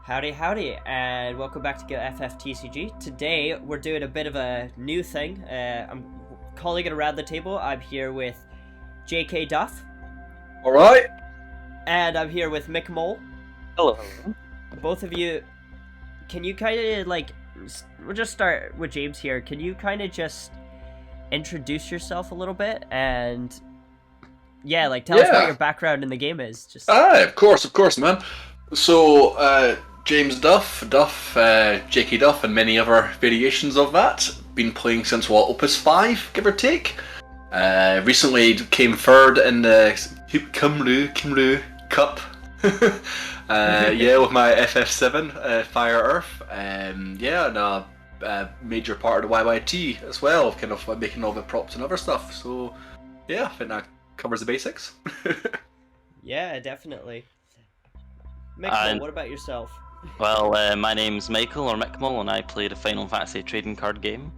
Howdy, howdy, and welcome back to Gale FFTCG. Today, we're doing a bit of a new thing. I'm calling it around the table. I'm here with JKDuff. Alright. And I'm here with Micmol. Hello. Both of you, can you kind of, we'll just start with James here. Can you kind of just introduce yourself a little bit and, tell us what your background in the game is? Of course, man. So, James Duff, JKDuff, and many other variations of that. Been playing since, Opus 5, give or take. Recently came third in the Kimru Cup. With my FF7, Fire Earth. And a major part of the YYT as well, kind of making all the props and other stuff. So, I think that covers the basics. Yeah, definitely. Micmol, what about yourself? Well, my name's Michael, or Micmol, and I play the Final Fantasy trading card game.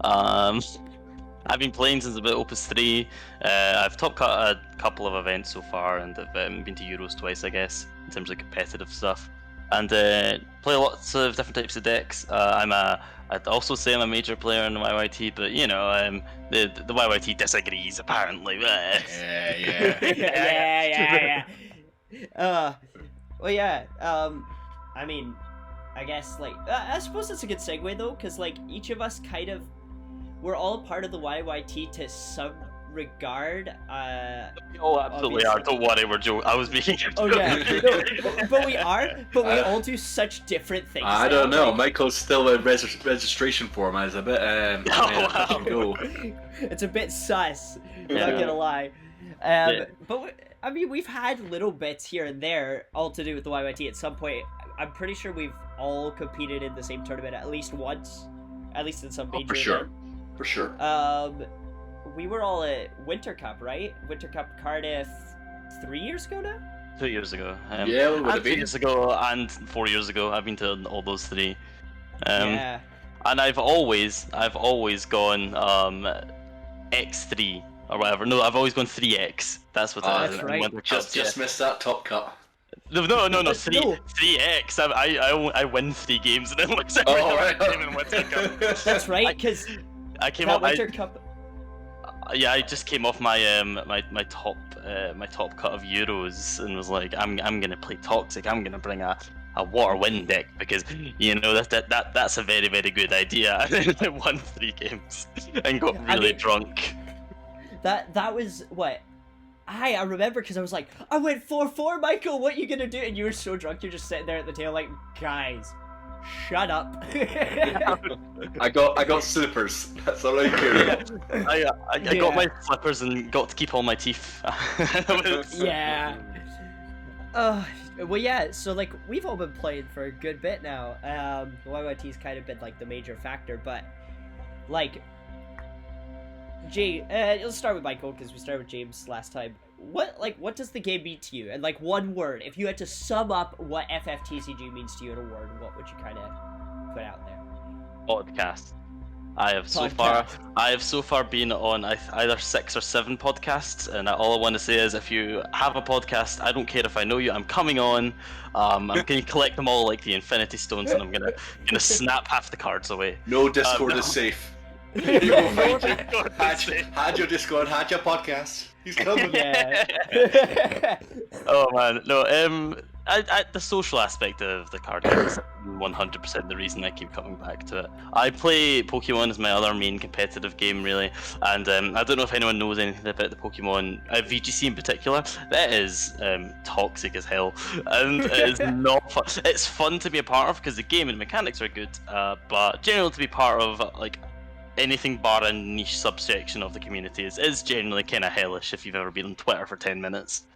I've been playing since about Opus 3. I've top cut a couple of events so far, and I've been to Euros twice, I guess, in terms of competitive stuff. And play lots of different types of decks. I'd also say I'm a major player in the YYT, but the YYT disagrees apparently. Yeah. I mean, I guess, I suppose that's a good segue, though, because, each of us we're all part of the YYT to some regard. We all absolutely are, don't worry, we're joking. I was making a joke. Oh, yeah, but we all do such different things. I don't know, Michael's still in registration form, it's a bit, go. It's a bit sus, not gonna lie. But we've had little bits here and there, all to do with the YYT at some point. I'm pretty sure we've all competed in the same tournament at least once, at least in some major event. For sure. We were all at Winter Cup, right? Winter Cup Cardiff 3 years ago now? 2 years ago. It would have 3 been. years ago and 4 years ago. I've been to all those three. Yeah. And I've always gone X3 or whatever. No, I've always gone 3X. That's what it is. That's right. Just missed that top cut. No, 3X. I win 3 games and then lose every game in Winter Cup. That's right, because I came up. Winter Cup. I just came off my my top cut of Euros and was like, I'm gonna play Toxic. I'm gonna bring a water wind deck because that's a very, very good idea. And I won 3 games and got really drunk. That was what. I remember because I was like, I went 4-4, Michael, what you gonna do? And you were so drunk, you're just sitting there at the tail like, guys, shut up. I got slippers. That's all I care. I got my slippers and got to keep all my teeth. Yeah. So we've all been playing for a good bit now. YYT's kind of been the major factor, but let's start with Michael because we started with James last time. What does the game mean to you? And one word, if you had to sum up what FFTCG means to you in a word, what would you kind of put out there? Podcast. I have so far been on either 6 or 7 podcasts, and all I want to say is, if you have a podcast, I don't care if I know you, I'm coming on. I'm going to collect them all like the Infinity Stones, and I'm gonna snap half the cards away. No Discord is safe. You go find it. Had your Discord, had your podcast. He's coming. Yeah. Oh man, no. The social aspect of the card game is 100% the reason I keep coming back to it. I play Pokemon as my other main competitive game, really, and I don't know if anyone knows anything about the Pokemon VGC in particular. That is toxic as hell, and it's not fun. It's fun to be a part of because the game and mechanics are good, but generally to be part of anything bar a niche subsection of the community is generally kind of hellish if you've ever been on Twitter for 10 minutes.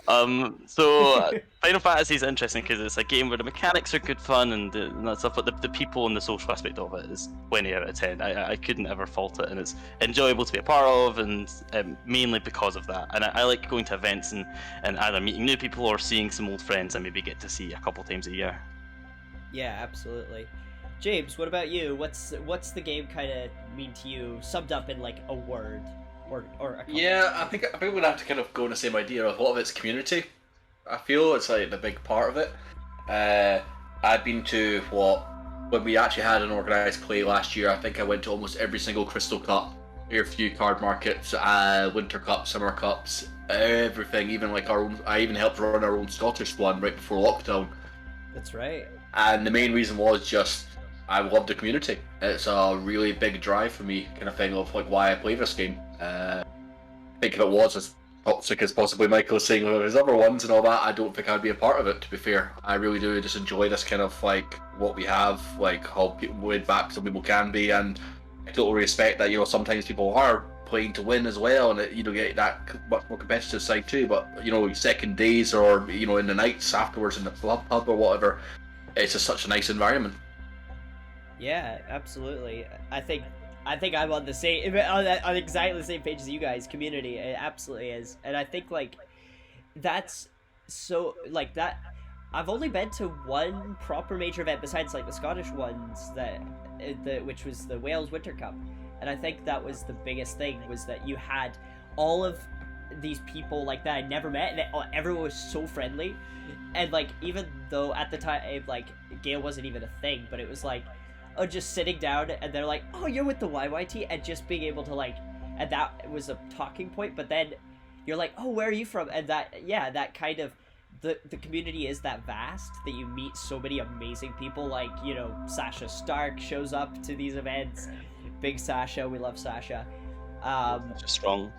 So Final Fantasy is interesting because it's a game where the mechanics are good fun and that stuff, but the people and the social aspect of it is 20 out of 10. I couldn't ever fault it, and it's enjoyable to be a part of, and mainly because of that. And I like going to events and either meeting new people or seeing some old friends I maybe get to see a couple times a year. Yeah, absolutely. James, what about you? What's the game kind of mean to you, summed up in a word or a couple? Yeah, I think we're gonna have to kind of go on the same idea of a lot of its community. I feel it's the big part of it. I've been to when we actually had an organised play last year. I think I went to almost every single Crystal Cup, a few card markets, Winter Cup, Summer Cups, everything. Even like our own, I even helped run our own Scottish one right before lockdown. That's right. And the main reason was just I love the community. It's a really big drive for me, kind of thing of like why I play this game. I think if it was as toxic as possibly Michael was saying with his other ones and all that, I don't think I'd be a part of it, to be fair. I really do just enjoy this kind of like what we have, like how people laid back some people can be, and I totally respect that, sometimes people are playing to win as well, and get that much more competitive side too, but second days or in the nights afterwards in the pub or whatever, it's just such a nice environment. Yeah, absolutely. I think I'm on on exactly the same page as you guys. Community, it absolutely is, and I think like that's so like that. I've only been to one proper major event besides like the Scottish ones which was the Wales Winter Cup, and I think that was the biggest thing, was that you had all of these people like that I never met, and everyone was so friendly, and like even though at the time like Gale wasn't even a thing, but it was like. Oh, just sitting down and they're like, oh, you're with the YYT, and just being able to like, and that was a talking point, but then you're like, oh, where are you from? And that kind of, the community is that vast that you meet so many amazing people, like, Sasha Stark shows up to these events, big Sasha, we love Sasha. Strong.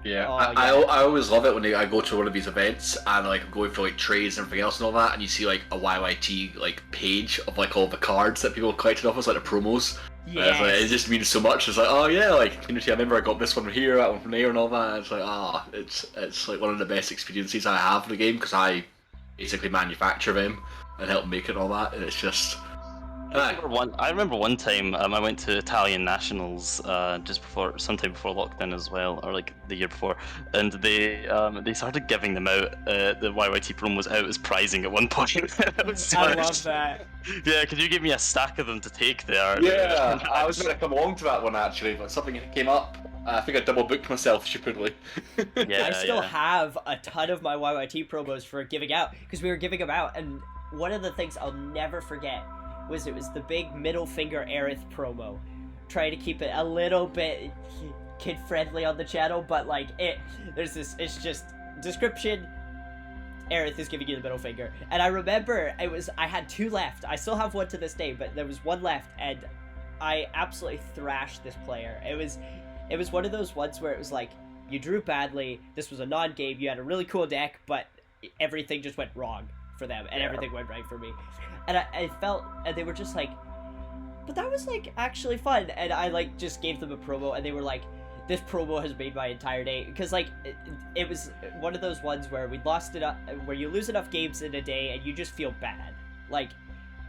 Yeah, oh, I always love it when I go to one of these events and like I'm going for like trades and everything else and all that, and you see like a YYT like page of like all the cards that people collected off us, like the promos. Yes. Like, it just means so much. It's like, oh yeah, like community. I remember I got this one from here, that one from there, and all that. And it's like, it's like one of the best experiences I have in the game, because I basically manufacture them and help make it and all that, and it's just. I remember one time I went to Italian Nationals sometime before lockdown as well, or like the year before, and they started giving them out. The YYT promo was out as prizing at one point. I love that. Yeah, could you give me a stack of them to take there? Yeah, I was going to come along to that one actually, but something came up. I think I double booked myself stupidly. I still have a ton of my YYT promos for giving out, because we were giving them out, and one of the things I'll never forget was the big middle finger Aerith promo. Trying to keep it a little bit kid friendly on the channel, but like it's just description, Aerith is giving you the middle finger. And I remember I had two left. I still have one to this day, but there was one left, and I absolutely thrashed this player. It was one of those ones where it was like, you drew badly, this was a non-game, you had a really cool deck, but everything just went wrong for them, and everything went right for me. And I felt, and they were just like, but that was like actually fun, and I like just gave them a promo, and they were like, this promo has made my entire day, because like it was one of those ones where we lost enough, where you lose enough games in a day and you just feel bad, like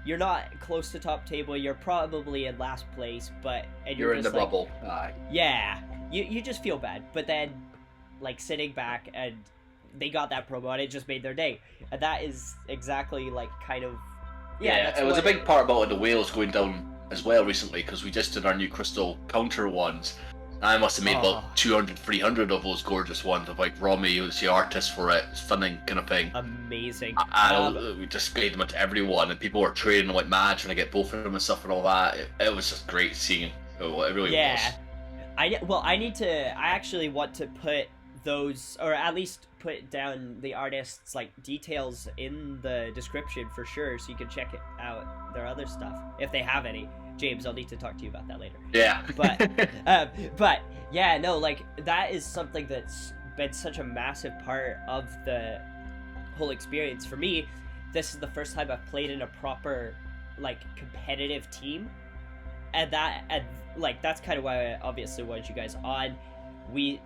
you're not close to top table, you're probably in last place, and you're in just the like, bubble. Yeah, you just feel bad, but then like sitting back and they got that promo and it just made their day, and that is exactly like kind of it was a big part about the Wales going down as well recently, because we just did our new crystal counter ones. I must have made about 200, 300 of those gorgeous ones of like Romy, who was the artist for it, stunning kind of thing. Amazing. We just gave them to everyone, and people were trading like mad trying to get both of them and stuff and all that. It was just great seeing. It really was. I actually want to put those, or at least put down the artists' like details in the description for sure, so you can check out their other stuff if they have any. James, I'll need to talk to you about that later. Yeah. But yeah, no, like that is something that's been such a massive part of the whole experience for me. This is the first time I've played in a proper like competitive team, and that's kind of why I obviously wanted you guys on. We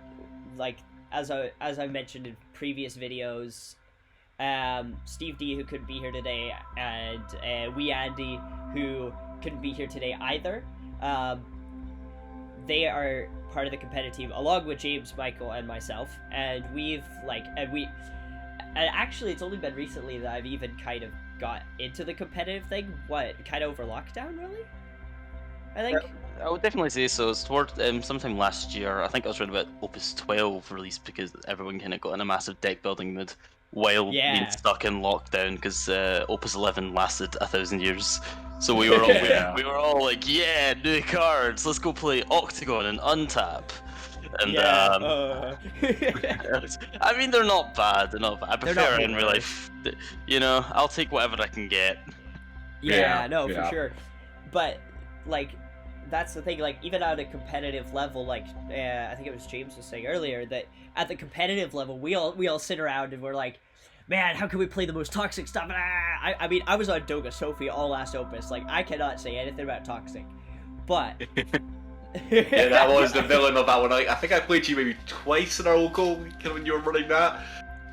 like, as I mentioned in previous videos, Steve D, who couldn't be here today, and Andy, who couldn't be here today either. They are part of the competitive team along with James, Michael, and myself, and actually it's only been recently that I've even kind of got into the competitive thing. Kind of over lockdown, really? I think. I would definitely say so. It's toward sometime last year. I think I was around about Opus 12 release, because everyone kind of got in a massive deck building mood. while being stuck in lockdown because Opus 11 lasted 1,000 years. So we were all we were all like, yeah, new cards. Let's go play Octagon and Untap. And I mean, they're not bad. They're not bad. I prefer in real life. You know, I'll take whatever I can get. For sure. But like, that's the thing. Like, even at a competitive level, like I think it was James was saying earlier that at the competitive level, we all sit around and we're like, man, how can we play the most toxic stuff? I mean, I was on Doga Sophie all last Opus. Like, I cannot say anything about toxic, but. Yeah, that was the villain of that one. I think I played you maybe twice in our local when you were running that.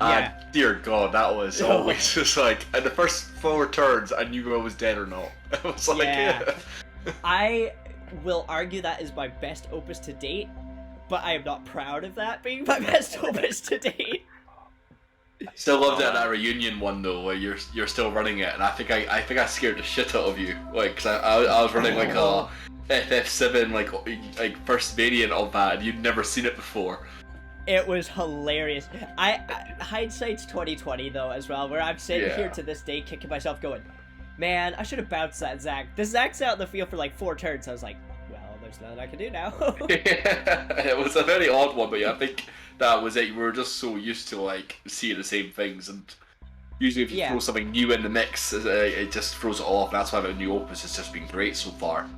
And dear God, that was always just like, in the first 4 turns, I knew I was dead or not. I was like, I will argue that is my best Opus to date, but I am not proud of that being my best Opus to date. Still loved it at that reunion one though, where you're still running it, and I think I scared the shit out of you, like, cause I was running like a FF7 like first variant of that, and you'd never seen it before. It was hilarious. I hindsight's 2020 though as well, where I'm sitting here to this day kicking myself, going, man, I should have bounced that Zac. The Zac's out in the field for like 4 turns. I was like, well, there's nothing I can do now. It was a very odd one, but yeah, I think that was it. We were just so used to like seeing the same things, and usually if you throw something new in the mix, it just throws it off. That's why the new Opus has just been great so far.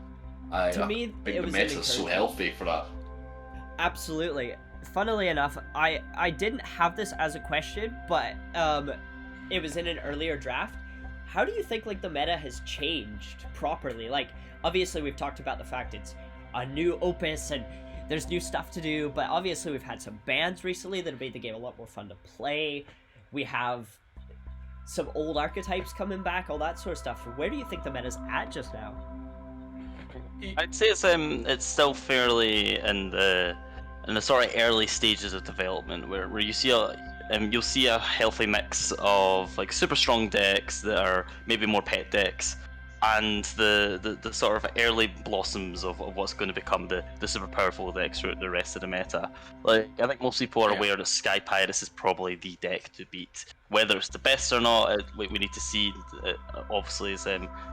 To me, I think the meta's so healthy for that. Absolutely. Funnily enough, I didn't have this as a question, but it was in an earlier draft. How do you think like the meta has changed properly? Like, obviously we've talked about the fact it's a new Opus and there's new stuff to do, but obviously we've had some bans recently that have made the game a lot more fun to play. We have some old archetypes coming back, all that sort of stuff. Where do you think the meta's at just now? I'd say it's still fairly in the sort of early stages of development, where you see you'll see a healthy mix of like super strong decks that are maybe more pet decks, and the sort of early blossoms of what's going to become the super powerful decks throughout the rest of the meta. Like, I think most people are aware that Sky Pirates is probably the deck to beat. Whether it's the best or not, we need to see. Obviously, it's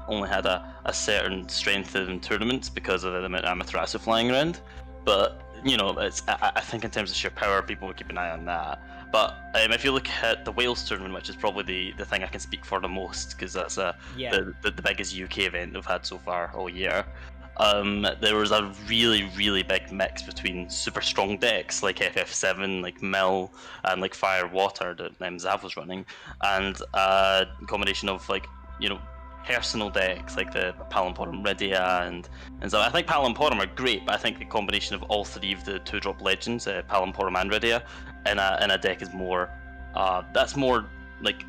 only had a certain strength in tournaments because of the amount of Amaterasu flying around. But, you know, I think in terms of sheer power, people will keep an eye on that. But if you look at the Wales tournament, which is probably the thing I can speak for the most, because that's the biggest UK event they've had so far all year, there was a really, really big mix between super strong decks like FF7, like Mill, and like Fire Water that Zav was running, and a combination of like, you know, personal decks like the Palamporum Rydia and so I think Palamporum are great, but I think the combination of all 3 of the 2-drop legends, Palamporum and Rydia, in a deck is more that's more like,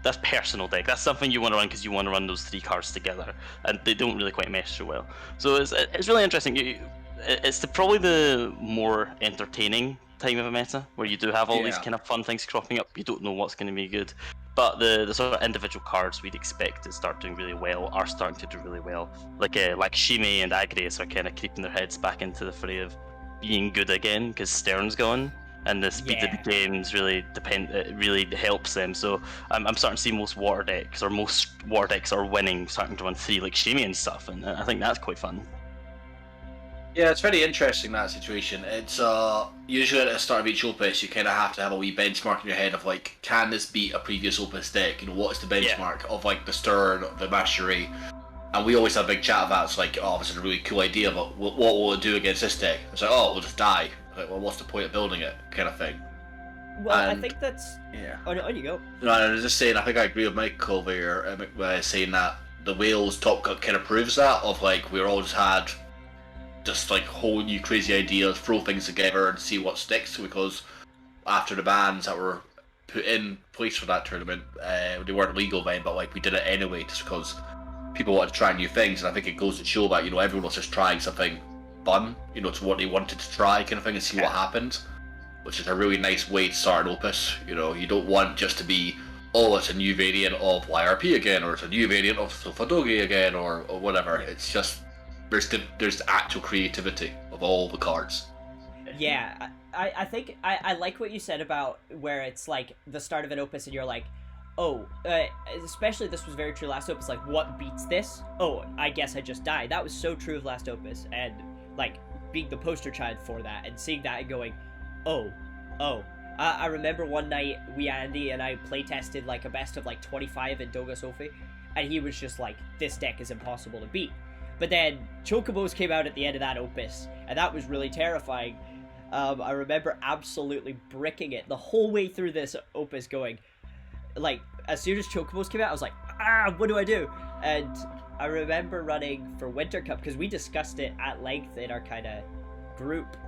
that's personal deck. That's something you want to run because you want to run those 3 cards together, and they don't really quite mesh so well. So it's really interesting. It's probably the more entertaining time of a meta, where you do have all these kind of fun things cropping up. You don't know what's going to be good, but the sort of individual cards we'd expect to start doing really well are starting to do really well. Like Shime and Agrius are kind of creeping their heads back into the fray of being good again because Stern's gone, and the speed of the games really helps them. So I'm starting to see most water decks are winning, starting to run 3 like Shime and stuff, and I think that's quite fun. Yeah, it's very interesting, that situation. It's usually at the start of each Opus, you kind of have to have a wee benchmark in your head of like, can this beat a previous Opus deck? You know, what's the benchmark of like the Stern, the Mastery? And we always have a big chat about it's like, oh, this is a really cool idea, but what will it do against this deck? It's like, oh, we'll just die. Like, well, what's the point of building it, kind of thing. Well, I think that's... On you go. No, I was just saying, I think I agree with Michael there, saying that the Wales Top Cut kind of proves that, of like, we're all had just like whole new crazy ideas, throw things together and see what sticks, because after the bans that were put in place for that tournament, they weren't legal then, but like we did it anyway just because people wanted to try new things, and I think it goes to show that, you know, everyone was just trying something fun, you know, to what they wanted to try kind of thing and see what happened, which is a really nice way to start an Opus. You know, you don't want just to be, oh, it's a new variant of YRP again, or it's a new variant of Sofadogi again, or whatever. It's just there's actual creativity of all the cards. Yeah, I think I like what you said about where it's like the start of an opus and you're like, oh, especially this was very true last opus, like, what beats this? Oh, I guess I just died. That was so true of last opus, and like being the poster child for that and seeing that and going, oh. I remember one night Andy and I playtested like a best of like 25 in Doga Sophie, and he was just like, this deck is impossible to beat. But then Chocobos came out at the end of that opus, and that was really terrifying. I remember absolutely bricking it the whole way through this opus, going, like, as soon as Chocobos came out, I was like, what do I do? And I remember running for Winter Cup, because we discussed it at length in our kind of group.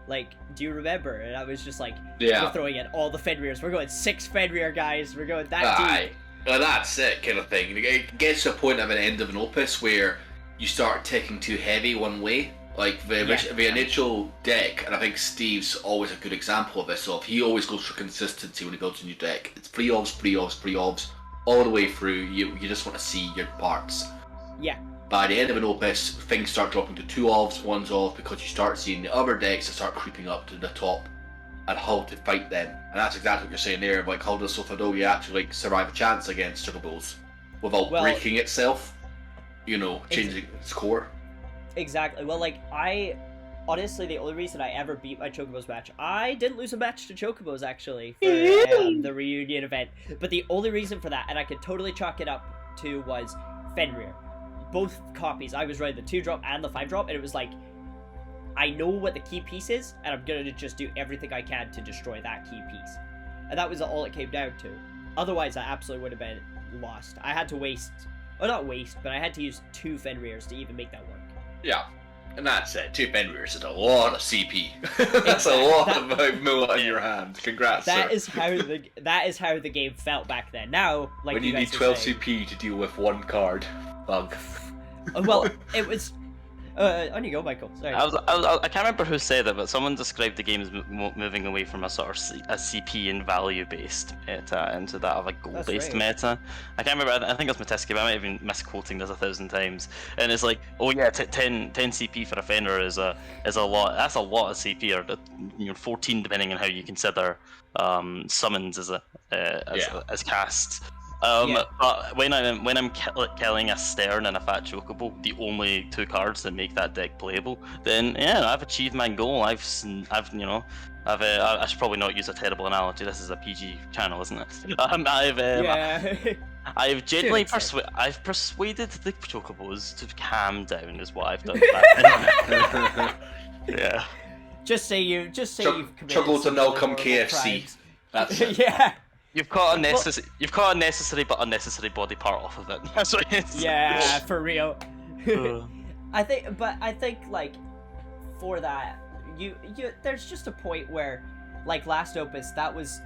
Like, do you remember? And I was just like, we're throwing in all the Fenrir's. We're going 6 Fenrir guys. We're going that deep. Well, that's it, kind of thing. It gets to a point at the end of an opus where you start taking too heavy one way. Like, the initial deck, and I think Steve's always a good example of this, he always goes for consistency when he builds a new deck. It's 3 obs, all the way through. You just want to see your parts. Yeah. By the end of an opus, things start dropping to 2 obs, 1 obs, because you start seeing the other decks that start creeping up to the top and how to fight them. And that's exactly what you're saying there, like how does Sofado actually like survive a chance against Chocobos without breaking itself, changing its core. Exactly. Well, like, honestly, the only reason I ever beat my Chocobos match, I didn't lose a match to Chocobos, actually, for the reunion event. But the only reason for that, and I could totally chalk it up to, was Fenrir. Both copies, I was running the 2-drop and the 5-drop, and it was like, I know what the key piece is, and I'm gonna just do everything I can to destroy that key piece. And that was all it came down to. Otherwise, I absolutely would have been lost. I had to not waste, but I had to use 2 Fenrirs to even make that work. Yeah, and that's it. 2 Fenrirs is a lot of CP. That's a lot of millet in your hand. Congrats, that sir. That is how the game felt back then. Now, like, when you need 12 CP to deal with 1 card. Bug. Well, it was. On you go, Michael. Sorry. I can't remember who said it, but someone described the game as moving away from a sort of a CP and value-based meta into that of a goal-based meta. I can't remember. I think it was Mateski, but I might have been misquoting this 1,000 times. And it's like, oh yeah, 10 CP for a Fenrir is a lot. That's a lot of CP, or 14 depending on how you consider summons as casts. But when I'm killing a Stern and a Fat Chocobo, the only 2 cards that make that deck playable, then I've achieved my goal. I should probably not use a terrible analogy. This is a PG channel, isn't it? I've genuinely I've persuaded the Chocobos to calm down, is what I've done. Yeah. Just say you've committed Chocobos are now come KFC. Crimes. That's it. Yeah. You've got a necessary but unnecessary body part off of it. That's what it is. Yeah, for real. I think like for that, you there's just a point where, like, last opus, it was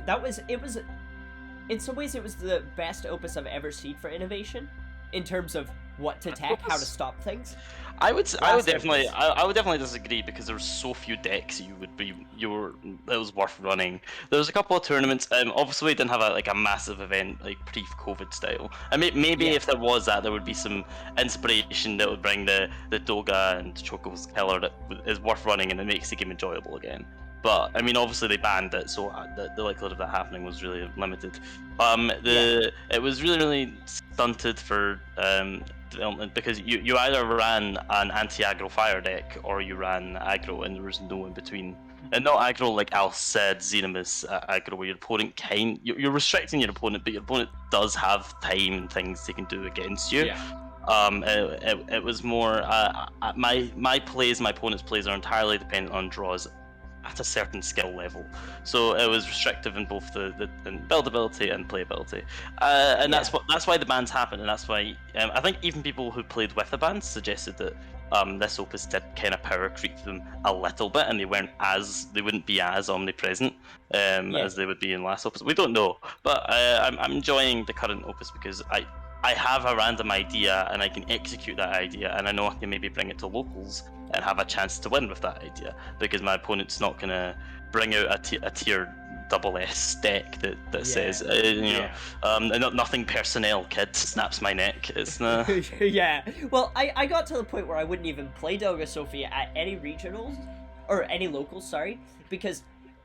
in some ways it was the best opus I've ever seen for innovation in terms of what to tech, how to stop things. I would definitely disagree, because there were so few decks that was worth running. There was a couple of tournaments. Obviously we didn't have a massive event like pre-COVID style. And maybe if there was that, there would be some inspiration that would bring the Doga and Chocobos killer that is worth running, and it makes the game enjoyable again. But I mean, obviously they banned it, so the likelihood of that happening was really limited. It was really stunted for development, because you either ran an anti-aggro fire deck or you ran aggro, and there was no in between. And not aggro like Al said, Xenomus aggro, where your opponent you're restricting your opponent, but your opponent does have time and things they can do against you. It was more my opponent's plays are entirely dependent on draws at a certain skill level, so it was restrictive in both the buildability and playability, and that's why the bans happened, and that's why I think even people who played with the bans suggested that this opus did kind of power creep them a little bit, and they wouldn't be as omnipresent as they would be in last opus. We don't know, but I'm enjoying the current opus because I have a random idea and I can execute that idea, and I know I can maybe bring it to locals and have a chance to win with that idea, because my opponent's not gonna bring out a tier double S deck that says nothing personnel, kid, snaps my neck. It's Yeah, well, I got to the point where I wouldn't even play Doga Sophia at any regionals or any locals, sorry, because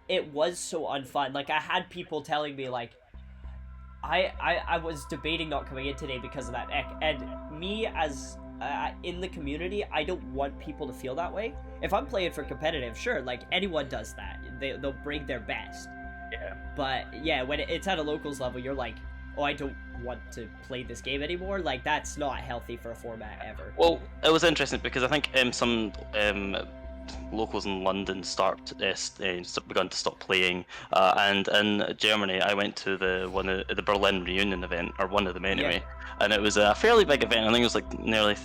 it was so unfun. Like, I had people telling me, like, I was debating not coming in today because of that, and me as in the community, I don't want people to feel that way. If I'm playing for competitive, sure, like, anyone does that. They'll bring their best. Yeah. But yeah, when it's at a locals level, you're like, oh, I don't want to play this game anymore. Like, that's not healthy for a format ever. Well, it was interesting because I think some locals in London begun to stop playing, and in Germany I went to the Berlin reunion event, or one of them anyway, and it was a fairly big event. I think it was like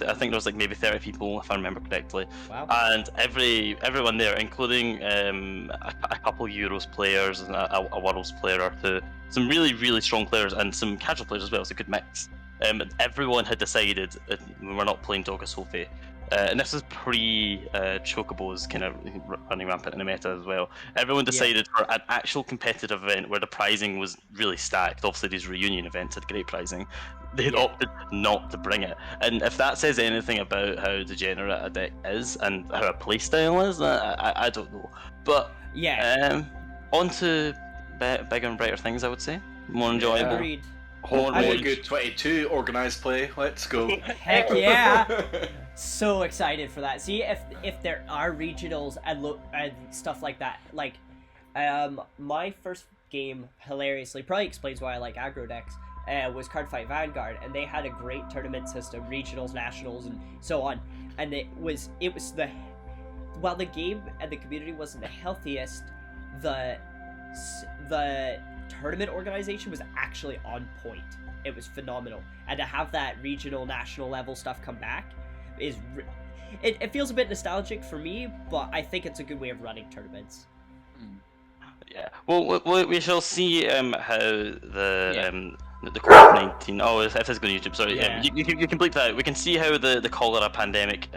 I think there was like maybe 30 people if I remember correctly. Wow. And everyone there, including a couple Euros players and a Worlds player or two, some really, really strong players and some casual players as well. It's a good mix. Everyone had decided that we're not playing Dog Sophie. And this is pre-Chocobos kind of running rampant in the meta as well. Everyone decided for an actual competitive event where the prizing was really stacked. Obviously, these reunion events had great prizing. They had opted not to bring it. And if that says anything about how degenerate a deck is and how a playstyle is, I don't know. But on to bigger and brighter things, I would say. More enjoyable. Agreed. More good 22 organised play. Let's go. Heck yeah! So excited for that. See, if there are regionals and stuff like that, like, my first game, hilariously, probably explains why I like aggro decks, was Cardfight Vanguard, and they had a great tournament system, regionals, nationals, and so on. And while the game and the community wasn't the healthiest, the tournament organization was actually on point. It was phenomenal, and to have that regional, national level stuff come back it feels a bit nostalgic for me, but I think it's a good way of running tournaments. Yeah, well, we shall see how the COVID-19. Oh, if it's going to YouTube, sorry. You can bleep that out. We can see how the cholera pandemic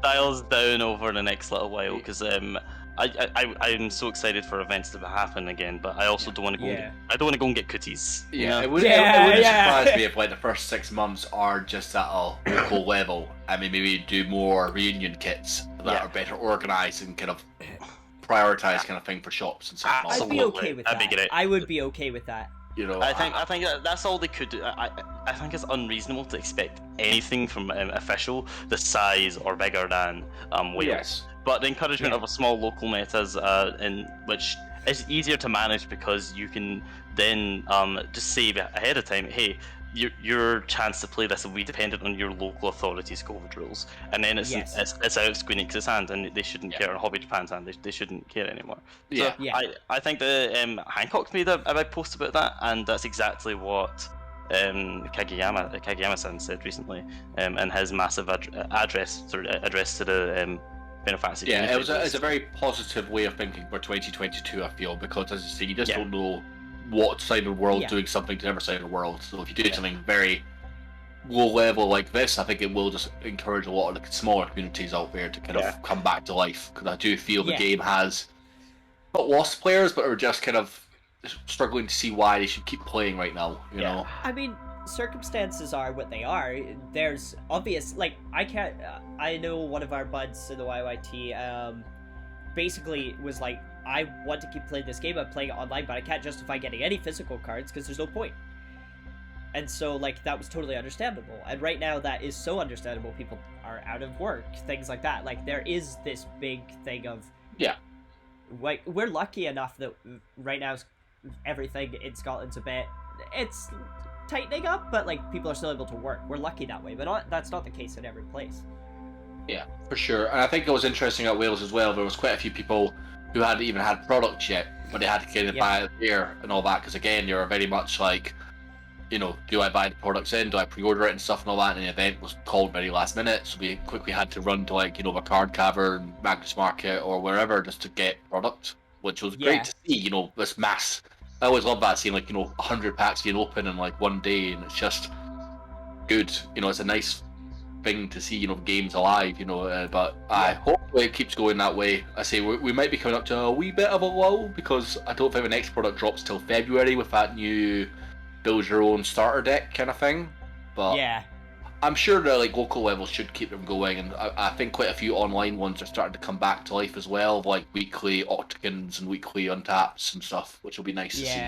dials down over the next little while, because I'm so excited for events to happen again, but I also don't want to go. I don't want to go and get cooties. Yeah, it wouldn't surprise me if like the first 6 months are just at a local level. I mean, maybe do more reunion kits that are better organised and kind of prioritize kind of thing for shops and stuff. I'd be okay with that. I would be okay with that. You know, I think that's all they could do. I think it's unreasonable to expect anything from official the size or bigger than Wales. Yes. But the encouragement of a small local metas, in which is easier to manage because you can then just save ahead of time. Hey, your chance to play this will be dependent on your local authorities' COVID rules, and then it's out of Squeenix's hand, and they shouldn't care. Or Hobby Japan's hand, they shouldn't care anymore. So I think the Hancock made a big post about that, and that's exactly what Kageyama-san said recently in his massive address to the Final Fantasy. Yeah, it's a very positive way of thinking for 2022. I feel, because as you say, you just don't know what side of the world doing something to every side of the world. So if you do something very low level like this, I think it will just encourage a lot of the smaller communities out there to kind of come back to life. Because I do feel the game has not lost players, but are just kind of struggling to see why they should keep playing right now. You know, I mean, circumstances are what they are. There's obvious, like, I know one of our buds in the YYT basically was like, I want to keep playing this game, I'm playing it online, but I can't justify getting any physical cards because there's no point. And so, like, that was totally understandable. And right now, that is so understandable. People are out of work, things like that. Like, there is this big thing of... Like, we're lucky enough that right now, everything in Scotland's a bit... It's tightening up, but, like, people are still able to work. We're lucky that way, but that's not the case in every place. Yeah, for sure. And I think it was interesting at Wales as well. There was quite a few people who hadn't even had products yet, but they had to get it buy it there and all that, because again, you're very much like, you know, do I buy the products in, do I pre-order it and stuff and all that, and the event was called very last minute, so we quickly had to run to, like, you know, a card cavern, Magnus Market or wherever just to get product, which was great to see, you know, this mass. I always love that, seeing, like, you know, 100 packs being open in like one day, and it's just good, you know, it's a nice thing to see, you know, games alive, you know, but hopefully it keeps going that way. I say we might be coming up to a wee bit of a lull, because I don't think the next product drops till February with that new build your own starter deck kind of thing, but I'm sure the like local levels should keep them going, and I think quite a few online ones are starting to come back to life as well, like weekly Octagons and weekly Untaps and stuff, which will be nice to see.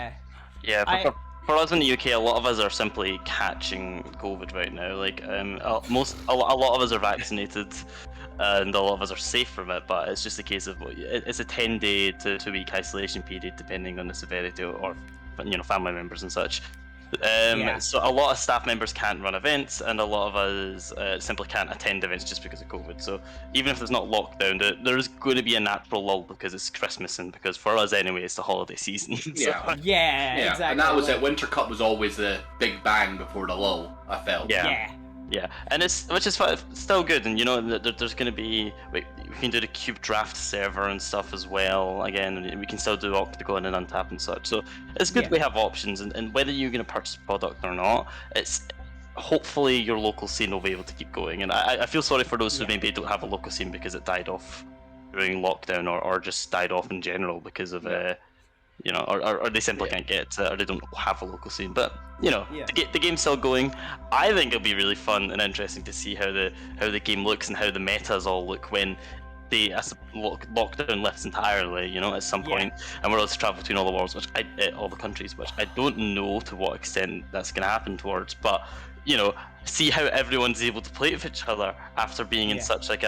Yeah, for us in the UK, a lot of us are simply catching COVID right now. Like, a lot of us are vaccinated, and a lot of us are safe from it. But it's just a case of it's a 10-day to 2-week isolation period, depending on the severity or family members and such. So a lot of staff members can't run events, and a lot of us simply can't attend events just because of COVID. So even if there's not lockdown, there's going to be a natural lull because it's Christmas, and because for us anyway, it's the holiday season. Exactly. And that was it. Winter Cup was always the big bang before the lull, I felt. Yeah, and which is still good, and there's going to be we can do the Cube Draft server and stuff as well. Again, we can still do Octagon and Untap and such. So it's good we have options, and whether you're going to purchase a product or not, it's hopefully your local scene will be able to keep going. And I feel sorry for those who maybe don't have a local scene because it died off during lockdown, or just died off in general because of or they simply can't get or they don't have a local scene. But the game's still going. I think it'll be really fun and interesting to see how the game looks and how the metas all look when the lockdown lifts entirely. At some point, and we're able to travel between all the worlds, all the countries, which I don't know to what extent that's going to happen towards. But see how everyone's able to play with each other after being in such like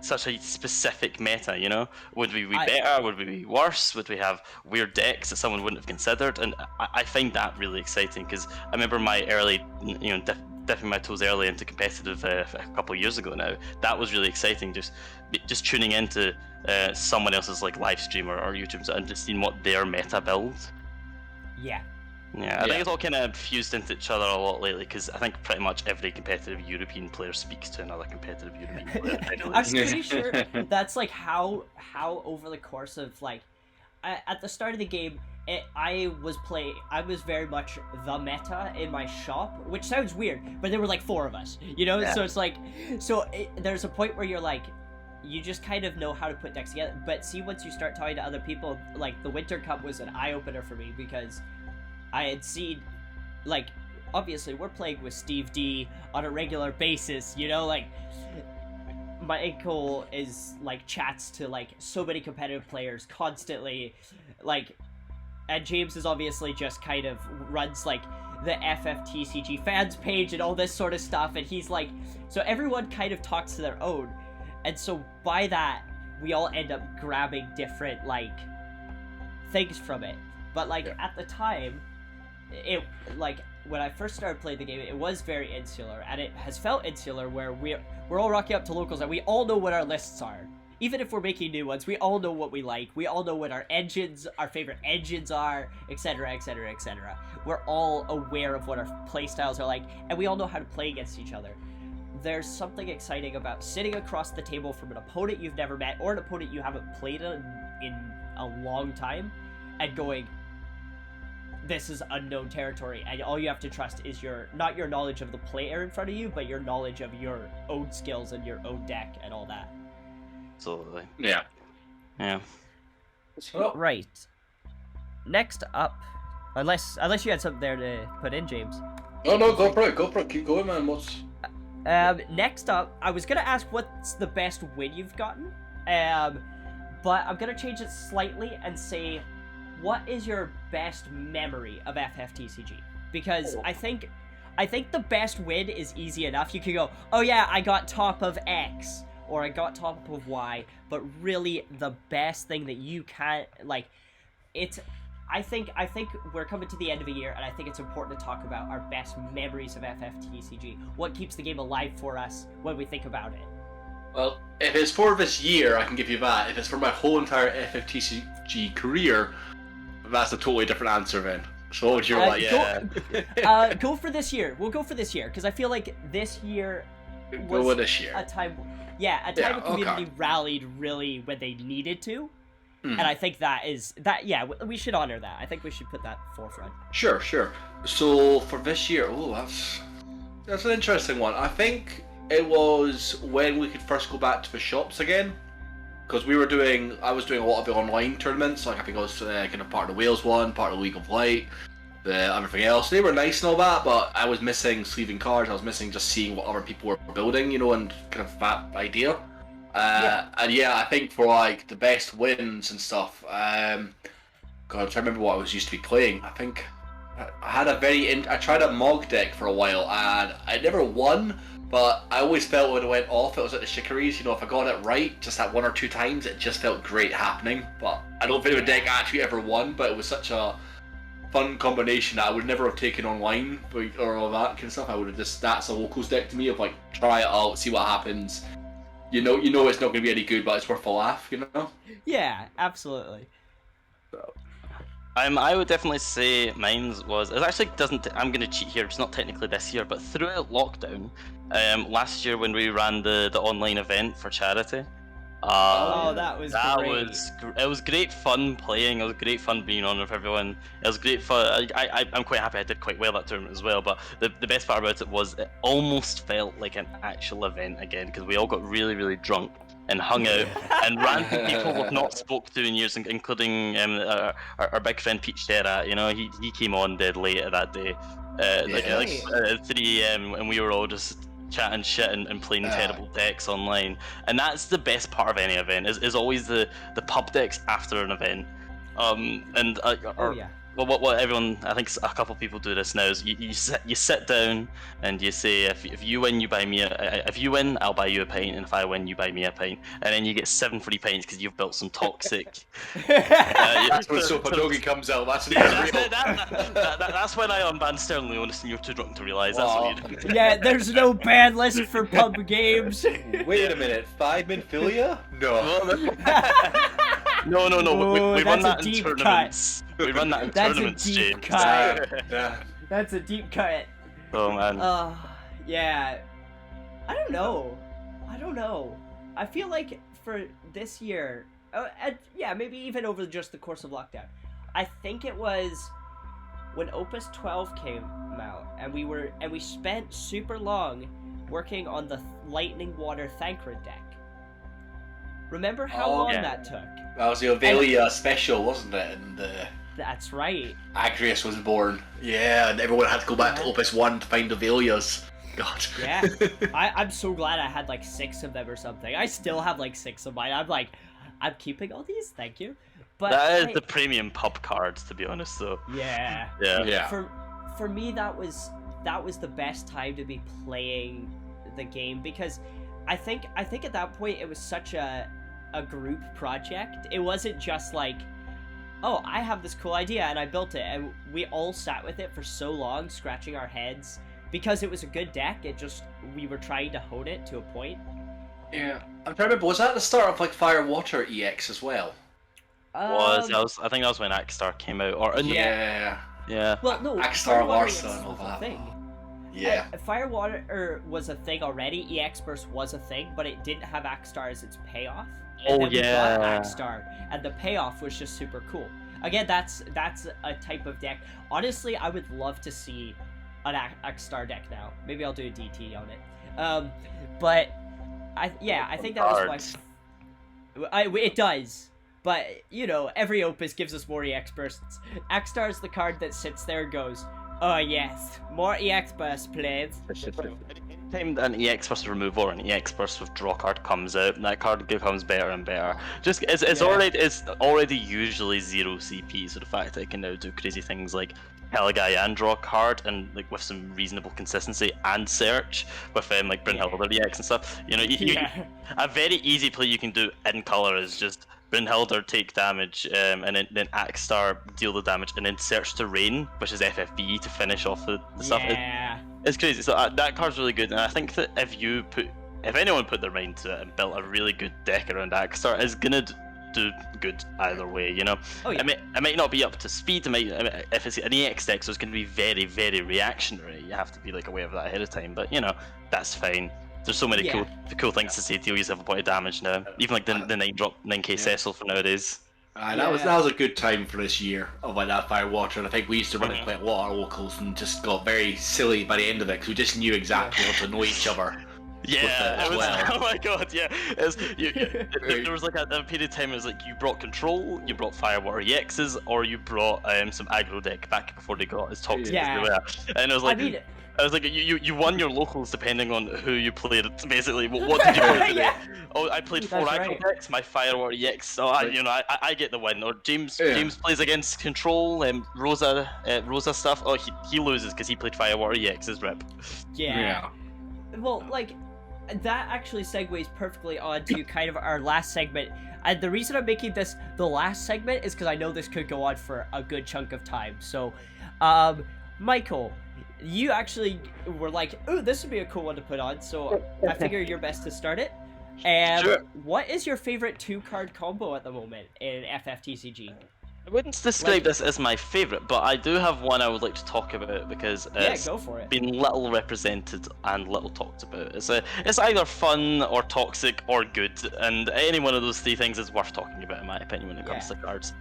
such a specific meta, Would we be better? Would we be worse? Would we have weird decks that someone wouldn't have considered? And I find that really exciting because I remember my early, dipping my toes early into competitive a couple of years ago now. That was really exciting. Just tuning into someone else's like live stream or YouTube and just seeing what their meta builds. I think it's all kind of fused into each other a lot lately because I think pretty much every competitive European player speaks to another competitive European player. I'm pretty sure that's like how over the course of like at the start of the game, I was very much the meta in my shop, which sounds weird, but there were like 4 of us, So it's like, there's a point where you're like, you just kind of know how to put decks together. But see, once you start talking to other people, like the Winter Cup was an eye opener for me because I had seen, like, obviously we're playing with Steve D on a regular basis, like, Michael is, like, chats to, like, so many competitive players constantly, like, and James is obviously just kind of runs, like, the FFTCG fans page and all this sort of stuff, and he's, like, so everyone kind of talks to their own, and so by that, we all end up grabbing different, like, things from it, but, like, at the time, it, like, when I first started playing the game, it was very insular, and it has felt insular where we're all rocking up to locals and we all know what our lists are. Even if we're making new ones, we all know what we like, we all know what our favorite engines are, etc, etc, etc. We're all aware of what our playstyles are like, and we all know how to play against each other. There's something exciting about sitting across the table from an opponent you've never met, or an opponent you haven't played in a long time, and going, this is unknown territory, and all you have to trust is not your knowledge of the player in front of you, but your knowledge of your own skills and your own deck and all that. Absolutely. Yeah. Right. Next up, unless you had something there to put in, James. No, go for it. Keep going, man. Next up, I was gonna ask what's the best win you've gotten, but I'm gonna change it slightly and say, what is your best memory of FFTCG? Because I think the best win is easy enough. You can go, oh yeah, I got top of X, or I got top of Y, but really the best thing that you can, like, I think we're coming to the end of a year, and I think it's important to talk about our best memories of FFTCG. What keeps the game alive for us when we think about it? Well, if it's for this year, I can give you that. If it's for my whole entire FFTCG career, that's a totally different answer then. So what would you like? Go for this year. We'll go for this year, because I feel like this year was a time the community rallied really when they needed to. And I think we should honor that. I think we should put that forefront. Sure. So for this year, that's an interesting one. I think it was when we could first go back to the shops again, because I was doing a lot of the online tournaments. Like I think I was kind of part of the Wales one, part of the League of Light, everything else. They were nice and all that, but I was missing sleeving cards. I was missing just seeing what other people were building, and kind of that idea. And yeah, I think for like the best wins and stuff, God, I'm trying to remember what I was used to be playing. I think I had I tried a Mog deck for a while, and I never won, but I always felt when it went off, it was like the Shikaries, if I got it right, just that 1 or 2 times, it just felt great happening. But I don't think the deck actually ever won, but it was such a fun combination that I would never have taken online or all that kind of stuff. I would have that's a locals deck to me of like, try it out, see what happens. You know it's not going to be any good, but it's worth a laugh, Yeah, absolutely. So. I would definitely say mine was. It actually doesn't. I'm going to cheat here. It's not technically this year, but throughout lockdown, last year when we ran the online event for charity. That was great. It was great fun playing. It was great fun being on with everyone. It was great fun. I'm quite happy I did quite well that tournament as well. But the best part about it was it almost felt like an actual event again, because we all got really, really drunk and hung out, and random people we've not spoke to in years, including our big friend Pete Sherat. He came on dead late at that day, like 3 AM, and we were all just chatting shit and playing terrible decks online. And that's the best part of any event, is always the pub decks after an event. What everyone, I think a couple people do this now, is you sit down and you say, if you win, you buy me if you win, I'll buy you a pint, and if I win, you buy me a pint, and then you get 7 free pints because you've built some toxic. That's when Sopadogi comes out. That's that's when I unbanned Sterling Leonis, and you're too drunk to realise that's what you do. Yeah, there's no ban list for pub games. Wait a minute, 5-min Philia? No. No. We run that in tournaments. We run that in tournaments, James. That's a deep cut. Oh man. Yeah. I don't know. I feel like for this year, maybe even over just the course of lockdown, I think it was when Opus 12 came out, and we spent super long working on the Lightning Water Thancred deck. Remember how long that took? That was the Ovelia special, wasn't it? And that's right. Agrius was born. Yeah, and everyone had to go back to Opus 1 to find Ovelias. God. Yeah. I'm so glad I had like 6 of them or something. I still have like 6 of mine. I'm keeping all these, thank you. But that is the premium pub cards, to be honest, though. Yeah. Yeah. For me, that was the best time to be playing the game, because I think at that point it was such a group project. It wasn't just like, oh, I have this cool idea and I built it, and we all sat with it for so long, scratching our heads, because it was a good deck. We were trying to hone it to a point. Yeah, I'm trying to remember, was that the start of like Fire Water EX as well? I think that was when Axstar came out, Yeah. Well, no, Axstar, Larsa and all that. Thing. Yeah. Firewater was a thing already. EX Burst was a thing, but it didn't have Axstar as its payoff. We got Axstar, and the payoff was just super cool. Again, that's a type of deck. Honestly, I would love to see an Axstar deck now. Maybe I'll do a DT on it. But I think that was why. It does. But, every Opus gives us more EX Bursts. Axstar is the card that sits there and goes, oh yes, more EX Burst, please. Anytime an EX Burst remove or an EX Burst with draw card comes out, that card becomes better and better. It's already usually 0 CP, so the fact that it can now do crazy things like Heligai and draw a card, and like with some reasonable consistency and search with like Brynhilder EX and stuff. A very easy play you can do in color is just Brynhilder take damage, and then Axstar deal the damage, and then search to Rain, which is FFB, to finish off the stuff. It's crazy. So that card's really good, and I think that if anyone put their mind to it and built a really good deck around Axstar, it's gonna do good either way. Oh, yeah. It might not be up to speed. If it's an EX deck, so it's gonna be very, very reactionary. You have to be like aware of that ahead of time. But that's fine. There's so many cool things to say. Deal yourself a point of damage now. Even like the 9K Cecil for nowadays. That was a good time for this year of like that Firewater, and I think we used to run it quite a lot of locals and just got very silly by the end of it because we just knew exactly how to know each other. Yeah, with it as well. oh my god, yeah. There was like a period of time it was like you brought Control, you brought Firewater EXs, or you brought some aggro deck back before they got as toxic as they were. And it was like, you won your locals depending on who you played. Basically, what did you play today? Yeah. Oh, I played 4 aggro decks, my Firewater EX, so I get the win. Or James plays against Control, Rosa stuff. Oh, he loses because he played Firewater EX's rep. Yeah. Well, like, that actually segues perfectly onto kind of our last segment. And the reason I'm making this the last segment is because I know this could go on for a good chunk of time. So, Michael, you actually were like, ooh, this would be a cool one to put on. So I figure you're best to start it. And Sure. What is your favorite 2-card combo at the moment in FFTCG? I wouldn't describe this as my favourite, but I do have one I would like to talk about because it's go for it. been little represented and little talked about. It's either fun or toxic or good, and any one of those 3 things is worth talking about in my opinion when it comes to cards.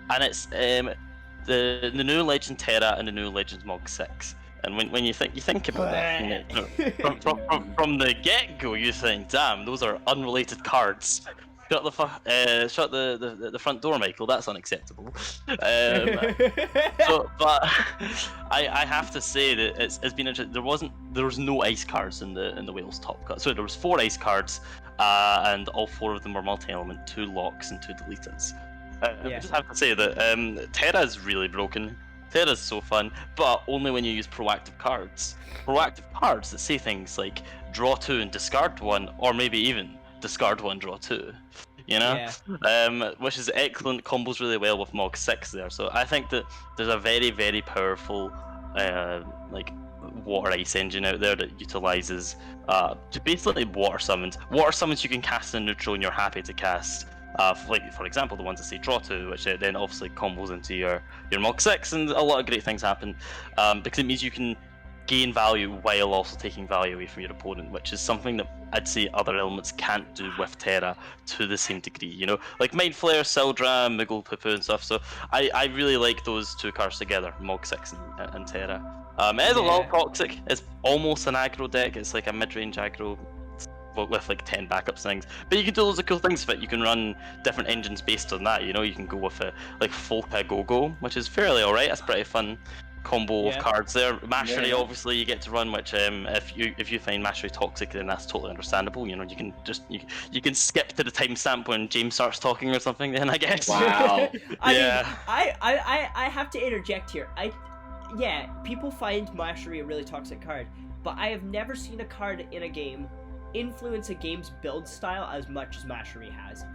And it's the new Legend Terra and the new Legends Mog 6. And when you think about that, from the get-go, you think, damn, those are unrelated cards. Shut the front door, Michael. That's unacceptable. But I have to say that it's been interesting. There was no ice cards in the Wales top cut. So there was 4 ice cards, and all 4 of them were multi-element, 2 locks and 2 deleteds. I just have to say that Terra is really broken. Terra's so fun, but only when you use proactive cards. Proactive cards that say things like draw 2 and discard 1, or maybe even discard 1, draw 2. You know? Yeah. Which is excellent, combos really well with Mog 6 there. So I think that there's a very, very powerful like water ice engine out there that utilizes to basically water summons. Water summons you can cast in neutral and you're happy to cast. Like for example, the ones that say draw 2, which then obviously combos into your Mog 6, and a lot of great things happen because it means you can gain value while also taking value away from your opponent, which is something that I'd say other elements can't do with Terra to the same degree, you know, like Mind Flayer, Sildra, Moogle, Poo-Poo and stuff. So I really like those 2 cards together, Mog 6 and Terra. It is a little toxic. It's almost an aggro deck. It's like a mid-range aggro with like 10 backups things, but you can do loads of cool things with it. You can run different engines based on that, you know. You can go with it like Folka Go-Go, which is fairly alright. That's pretty fun combo of cards there. Mastery, obviously you get to run, which if you find Mastery toxic, then that's totally understandable. You know, you can just you can skip to the timestamp when James starts talking or something, then I guess. Wow. I mean, I have to interject here. People find Mastery a really toxic card, but I have never seen a card in a game influence a game's build style as much as Mastery has.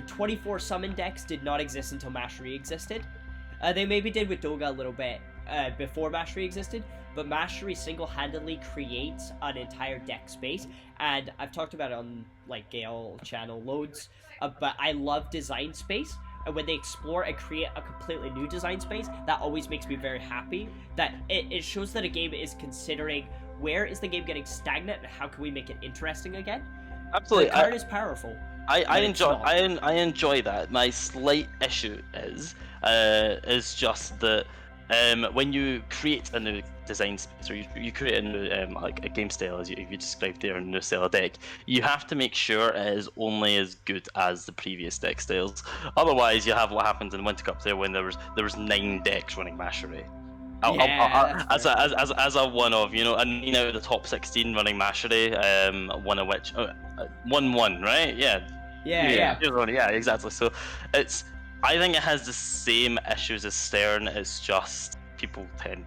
24 summon decks did not exist until Mastery existed. They maybe did with Doga a little bit before Mastery existed, but Mastery single-handedly creates an entire deck space, and I've talked about it on like Gale channel loads, but I love design space, and when they explore and create a completely new design space, that always makes me very happy. That it shows that a game is considering where is the game getting stagnant and how can we make it interesting again. Absolutely. The card is powerful. I enjoy that. My slight issue is just that when you create a new design space, or you create a new like a game style, as you described there, a new style of deck, you have to make sure it is only as good as the previous deck styles. Otherwise, you have what happened in Winter Cup there when there was 9 decks running Mastery. As a one of, you know, and you know, the top 16 running Mastery, one of which 1-1, right? Yeah, exactly. So I think it has the same issues as Stern. It's just people tend.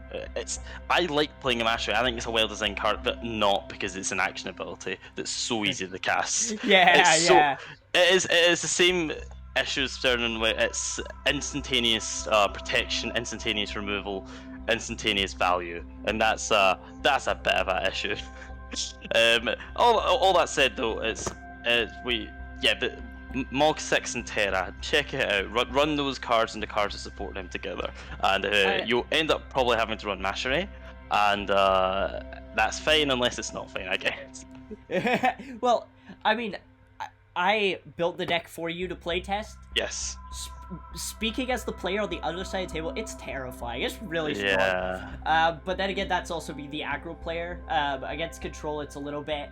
I like playing a Mastery. I think it's a well-designed card, but not because it's an action ability that's so easy to cast. It is the same issues Stern, in where it's instantaneous protection, instantaneous removal, instantaneous value, and that's a bit of an issue. All that said though, but Mog 6 and Terra, check it out. Run those cards and the cards that support them together, and you'll end up probably having to run Mastery, and that's fine unless it's not fine, I guess. Well, I mean, I built the deck for you to playtest. Yes. speaking as the player on the other side of the table, it's terrifying. It's really strong. Yeah. But then again, that's also being the aggro player. Against control, it's a little bit.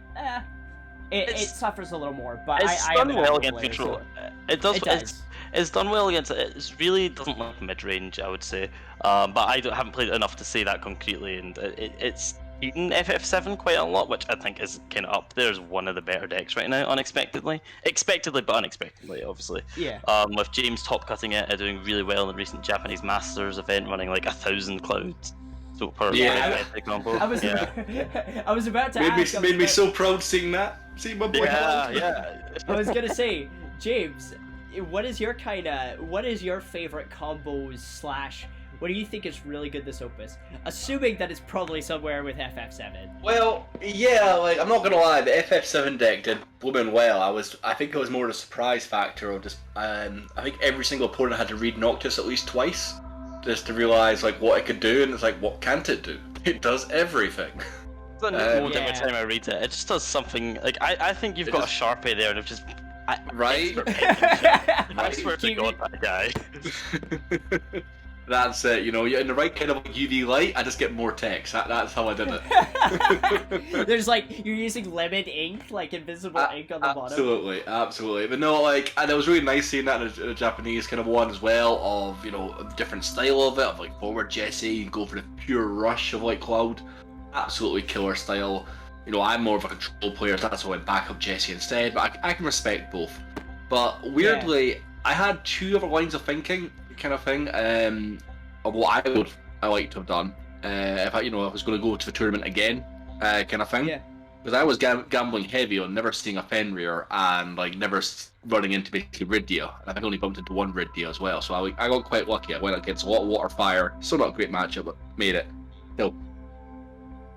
It suffers a little more. But it's I done am an well aggro against player, control. so It does. it does. It's done well against it. It really doesn't like mid range, I would say. But I haven't played it enough to say that concretely, and it's beaten FF7 quite a lot, which I think is kind of up there as one of the better decks right now, unexpectedly. Expectedly, but unexpectedly, obviously. Yeah. With James top cutting it and doing really well in the recent Japanese Masters event, running like 1,000 clouds. So per combo. I was I was about to ask. Made me so proud seeing that. See my boy. Yeah. I was gonna say, James, what is your favorite combos / what do you think is really good this opus? Assuming that it's probably somewhere with FF7. Well, yeah, like I'm not gonna lie, the FF7 deck did blooming well. I think it was more a surprise factor of just I think every single opponent had to read Noctis at least twice just to realise like what it could do, and it's like, what can't it do? It does everything. Every time I read it just does something. Like I think you've got a Sharpie there, and I've just right. I swear to God, that guy. That's it, you know, in the right kind of UV light, I just get more text. That's how I did it. There's like, you're using lemon ink, like invisible ink on the bottom. Absolutely. But no, like, and it was really nice seeing that in a Japanese kind of one as well, of, you know, a different style of it, of like forward Jesse, and go for the pure rush of like Cloud. Absolutely killer style. You know, I'm more of a control player, so that's why I went back up Jesse instead, but I can respect both. But weirdly, I had two other lines of thinking, kind of thing, of what I like to have done if I was going to go to the tournament again, kind of thing. Yeah. Because I was gambling heavy on never seeing a Fenrir and like never running into basically Rydia. And I think I only bumped into one Rydia as well, so I got quite lucky. I went against a lot of water fire. Still not a great matchup, but made it. So,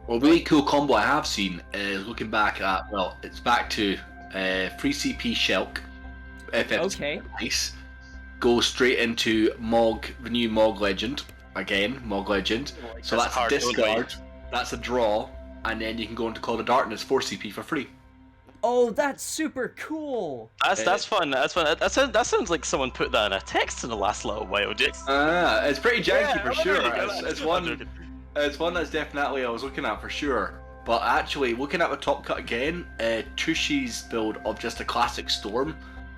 a really cool combo I have seen is looking back at, it's back to free CP Shelk, FF nice. Go straight into the new Mog Legend. Again, Mog Legend. So that's a discard, that's a draw, and then you can go into Call of Darkness 4 CP for free. Oh, that's super cool! That's fun. That sounds like someone put that in a text in the last little while, Jason. It's pretty janky for sure. It's one that's definitely I was looking at for sure. But actually, looking at the top cut again, Tushi's build of just a classic Storm,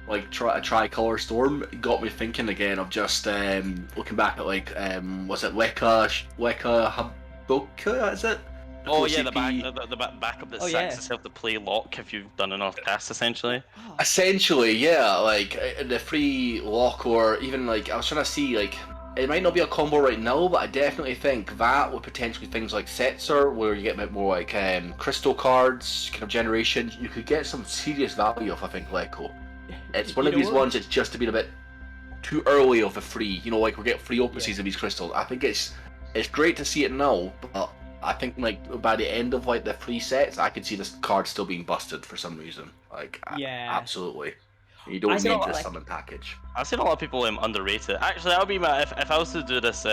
like a tricolor Storm, got me thinking again of just looking back at like was it Weka Haboka, is it? Oh yeah, the backup that sacks itself to play lock if you've done enough casts, essentially. Essentially, yeah, like the free lock, or even like I was trying to see, like it might not be a combo right now, but I definitely think that with potentially things like Setzer, where you get a bit more like crystal cards, kind of generation, you could get some serious value off, I think, Leco. It's one of these ones that's just a bit too early of a free, like we're getting free opuses of these crystals. I think it's great to see it now, but I think like by the end of like the free sets, I could see this card still being busted for some reason. Like, absolutely. You don't need this summon package. I've seen a lot of people underrate it. Actually, that would be my if I was to do this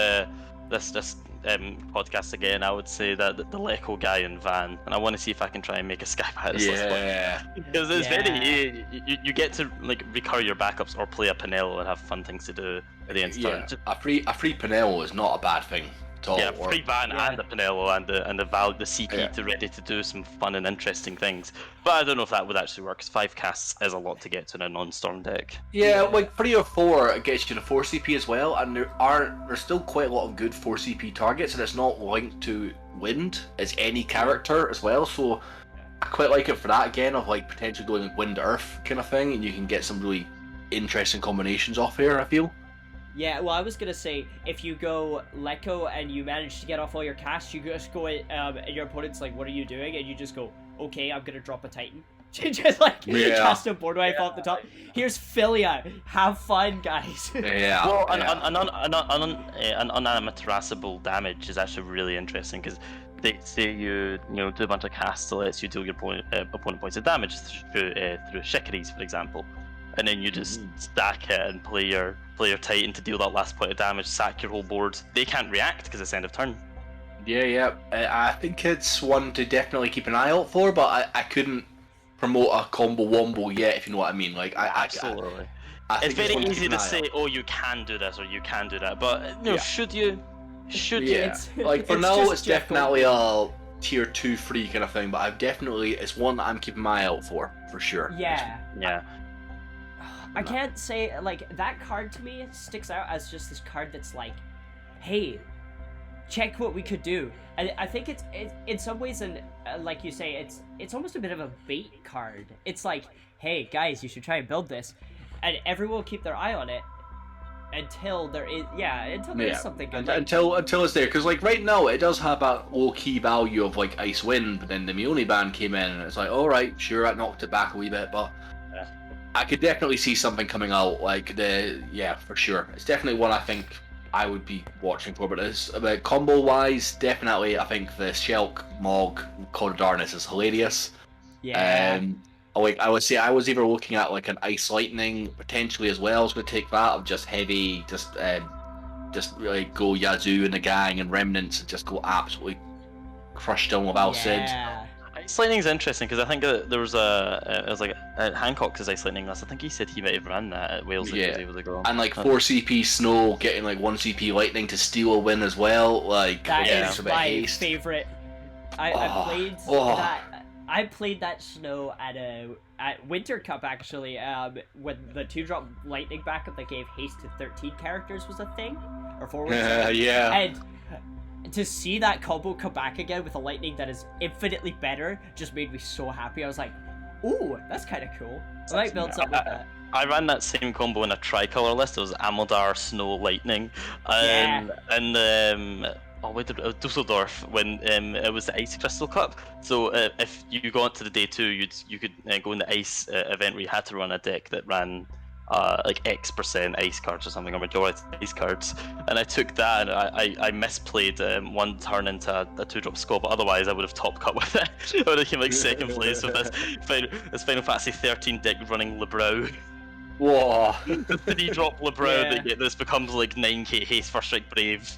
podcast again, I would say that the Leco guy in Van, and I want to see if I can try and make a Sky Pirates list. Because it's very you get to like recur your backups or play a Pinello and have fun things to do at the end of the turn. A free Pinello is not a bad thing. Yeah, free Van and the Pinello and the CP to ready to do some fun and interesting things. But I don't know if that would actually work, because 5 casts is a lot to get to in a non-storm deck. Yeah, like 3 or 4 gets you to 4 CP as well, and there's still quite a lot of good 4 CP targets, and it's not linked to wind, it's any character as well, so I quite like it for that again, of like potentially going like wind earth kind of thing, and you can get some really interesting combinations off here, I feel. Yeah, well, I was gonna say, if you go Leco and you manage to get off all your casts, you just go, and your opponent's like, what are you doing? And you just go, okay, I'm gonna drop a Titan. Just like, cast a board wipe off the top. Here's Philia. Have fun, guys. Well, an unamaterasable damage is actually really interesting, because they say you do a bunch of casts that lets you deal your opponent points of damage through Shikaris, for example. And then you just stack it and play your Titan to deal that last point of damage, sack your whole board. They can't react because it's end of turn. Yeah. I think it's one to definitely keep an eye out for, but I couldn't promote a combo wombo yet, if you know what I mean. Like, Absolutely. It's very one to easy keep to an eye say, out. oh, you can do this or you can do that, but Yeah. should you? Should you? Yeah, like for it's now, just it's Jeff definitely a tier 2 free kind of thing, but it's one that I'm keeping my eye out for sure. Yeah. Yeah. I can't say, like, that card to me sticks out as just this card that's like, hey, check what we could do. And I think it's in some ways, and like you say, it's almost a bit of a bait card. It's like, hey, guys, you should try and build this. And everyone will keep their eye on it until there is, something good. Until it's there, because like right now it does have a low key value of like Ice Wind, but then the Mione ban came in and it's like, all right, sure, I knocked it back a wee bit, but I could definitely see something coming out like for sure. It's definitely one I think I would be watching for, but combo wise, definitely I think the Shulk Mog Code of Darkness is hilarious. Yeah. I would say I was either looking at like an Ice Lightning potentially as well. I was going to take that of just heavy, just really go Yazoo and the gang and Remnants and just go absolutely crush down with Alcid. Yeah. Ice Lightning's interesting because I think there was Hancock's Ice Lightning last. I think he said he might have ran that at Wales. Yeah. He was able to go. And like 4 CP Snow getting like 1 CP Lightning to steal a win as well. Like That Yeah. is my favorite. I played that Snow at Winter Cup actually, when the 2-drop lightning backup that gave haste to 13 characters was a thing, or forward. Yeah. And to see that combo come back again with a lightning that is infinitely better just made me so happy. I was like, ooh, that's kind of cool. I might build something with that. I ran that same combo in a tricolor list. It was Amoldar, Snow, Lightning, Dusseldorf when it was the Ice Crystal Cup. So if you go on to the day 2, you could go in the Ice event where you had to run a deck that ran like X% Ice cards or something, or majority Ice cards. And I took that and I misplayed one turn into a 2-drop score, but otherwise I would have top cut with it. I would have came like 2nd place with this Final Fantasy 13 deck running LeBrow. Whoa. The 3-drop LeBrow Yeah. that this becomes like 9k haste First Strike Brave.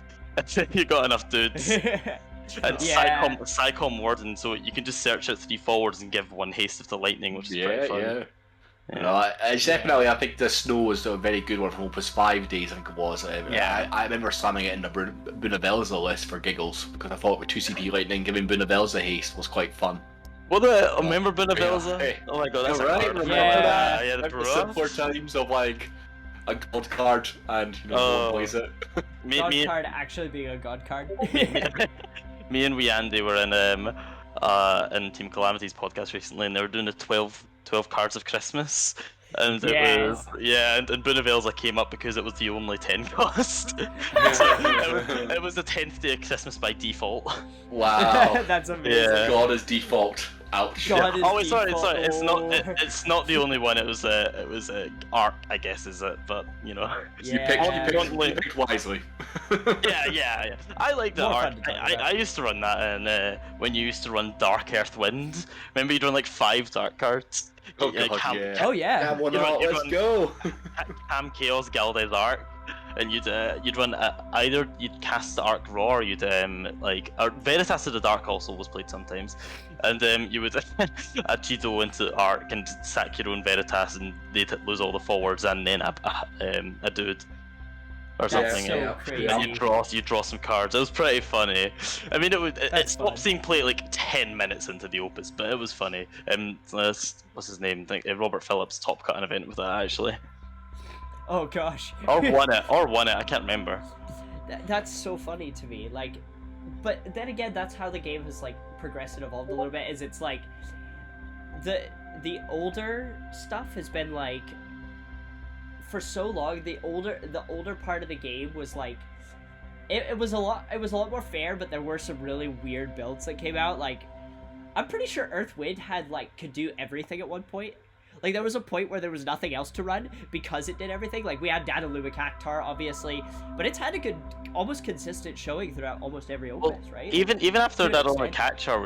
You got enough dudes. And Psycom Warden, so you can just search out 3 forwards and give 1 haste of the lightning, which is pretty fun. Yeah. No, it's definitely. I think the Snow was a very good one from Opus 5 days. I think it was. I remember slamming it in the Bunavelza list for giggles because I thought with 2 CP Lightning giving Bunavelza haste was quite fun. Remember Bunavelza? Hey, Oh my god, that's right. a card. Remember that? Yeah, Remember simpler times of like a god card and no one plays it. God card actually being a god card. Me and Andy were in Team Calamity's podcast recently, and they were doing the 12 cards of Christmas. And it was and Bunavelza came up because it was the only 10 cost. So it was the 10th day of Christmas by default. Wow. That's amazing. Yeah. God is default. Ouch. God is Oh, sorry. default. It's not the only one. It was Arc, I guess, is it? But you know. You picked wisely. Yeah. I like the More Arc. fun to talk about. I used to run that, and when you used to run Dark Earth Wind, remember you'd run like 5 dark cards. Oh god, yeah. Oh yeah. Have one You run- out, you let's run- go. Cam Chaos Galde's Arc, and you'd run either you'd cast the Arc Raw, or you'd or Veritas of the Dark also was played sometimes, and you would add Cheeto into Arc and sack your own Veritas, and they'd lose all the forwards, and then a dude or That's something. so and crazy. you draw some cards. It was pretty funny. I mean, it That's stopped fun. seeing play like 10 minutes into the Opus, but it was funny. What's his name? I think Robert Phillips top cut an event with that actually, Oh gosh. or won it. I can't remember. That's so funny to me. Like, but then again, that's how the game has like progressed and evolved a little bit. Is it's like the older stuff has been like, for so long, the older part of the game was like, it was a lot more fair, but there were some really weird builds that came out. Like, I'm pretty sure Earthwind could do everything at one point. Like, there was a point where there was nothing else to run because it did everything. Like, we had Dadaluma Cactar, obviously, but it's had a good, almost consistent showing throughout almost every Opus, right? Even after To an Dadaluma extent. Cactar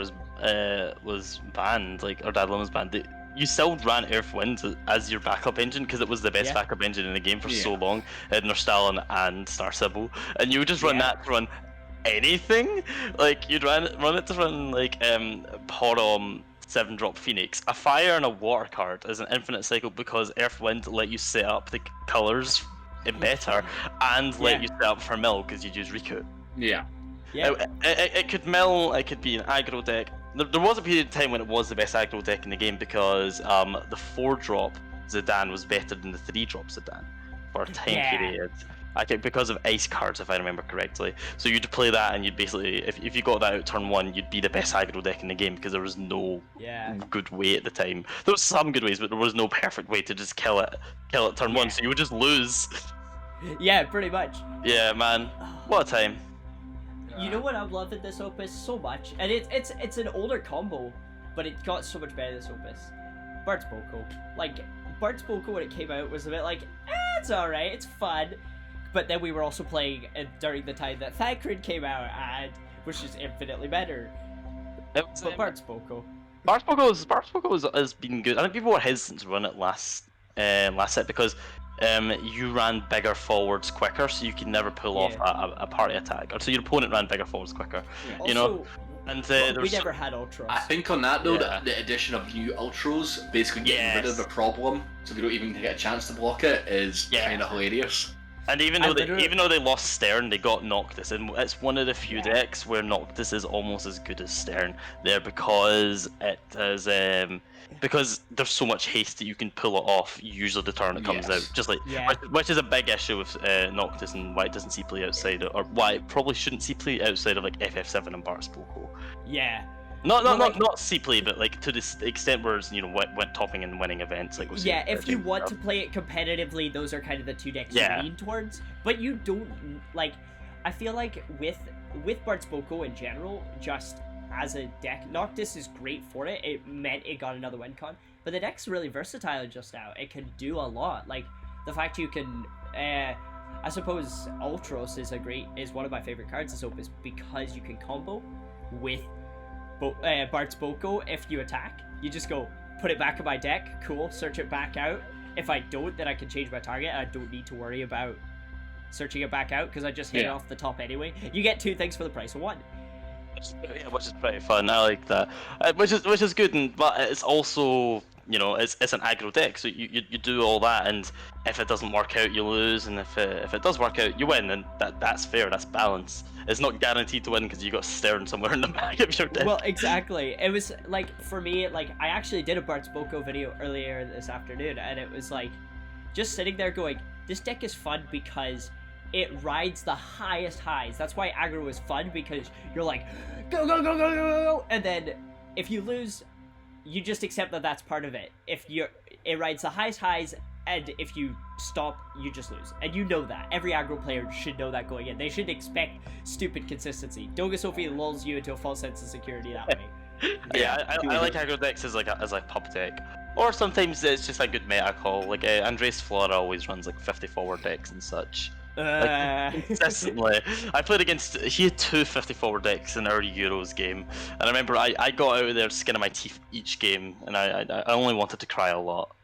was banned, or Dadaluma was banned, you still ran Earthwind as your backup engine because it was the best backup engine in the game for so long. It had Norstalin and Star Sybil, and you would just run that to run anything. Like, you'd run it to run like Porom 7-drop Phoenix, a fire and a water card is an infinite cycle because Earth Wind let you set up the colours better and let you set up for mill because you use Riku. Yeah. It could mill, it could be an aggro deck. There was a period of time when it was the best aggro deck in the game because the 4-drop Zidane was better than the 3-drop Zidane for a time period. I think because of ice cards, if I remember correctly. So you'd play that, and you'd basically, if you got that out turn 1, you'd be the best aggro deck in the game because there was no good way at the time. There was some good ways, but there was no perfect way to just kill it turn 1. So you would just lose. Yeah, pretty much. Yeah, man, what a time. You know what I'm loving this opus so much, and it's an older combo, but it got so much better this opus. Bart's Boko. Like, Bart's Boko when it came out was a bit like, it's alright, it's fun. But then we were also playing during the time that Thancred came out, and which is infinitely better. But Bart's Boko. Bart's Boko has been good. I think people were hesitant to run it last set because you ran bigger forwards quicker, so you could never pull off a party attack, or so your opponent ran bigger forwards quicker. Also, you know, and we never had ultras. I think on that though, the addition of new ultras, basically getting rid of the problem, so they don't even get a chance to block it, is kind of hilarious. And even though they lost Stern, they got Noctis, and it's one of the few decks where Noctis is almost as good as Stern there because it is because there's so much haste that you can pull it off usually the turn it comes out, just like which is a big issue with Noctis and why it doesn't see play outside, or why it probably shouldn't see play outside of like FF7 and Bart's Boko. Yeah. Not see play, but like to the extent where it's, you know, went topping and winning events. Like if you want to play it competitively, those are kind of the two decks you lean towards. But you don't like. I feel like with Bart's Boko in general, just as a deck, Noctis is great for it. It meant it got another win con, but the deck's really versatile just now. It can do a lot. Like the fact you can. I suppose Ultros is one of my favorite cards this opus because you can combo with Bart's Boko. If you attack, you just go put it back in my deck, cool, search it back out. If I don't, then I can change my target and I don't need to worry about searching it back out because I just hit it off the top anyway. You get 2 things for the price of 1. Yeah, which is pretty fun. I like that. Which is good, but it's also, you know, it's an aggro deck, so you do all that, and if it doesn't work out, you lose, and if it does work out, you win, and that's fair, that's balance. It's not guaranteed to win because you got Stern somewhere in the back of your deck. Well, exactly. It was like, for me, like, I actually did a Bart's Boko video earlier this afternoon, and it was like just sitting there going, this deck is fun because it rides the highest highs. That's why aggro is fun, because you're like, go, go, go, go, go, go, and then if you lose, you just accept that that's part of it. It rides the highest highs, and if you stop, you just lose. And you know that. Every aggro player should know that going in. They should expect stupid consistency. Doga Sophie lulls you into a false sense of security that way. I like aggro decks as like pub deck. Or sometimes it's just a good meta call. Like Andres Flora always runs like 50 forward decks and such. Like, consistently. I played against, he had 2 50 forward decks in our Euros game, and I remember I got out of there skin of my teeth each game, and I only wanted to cry a lot.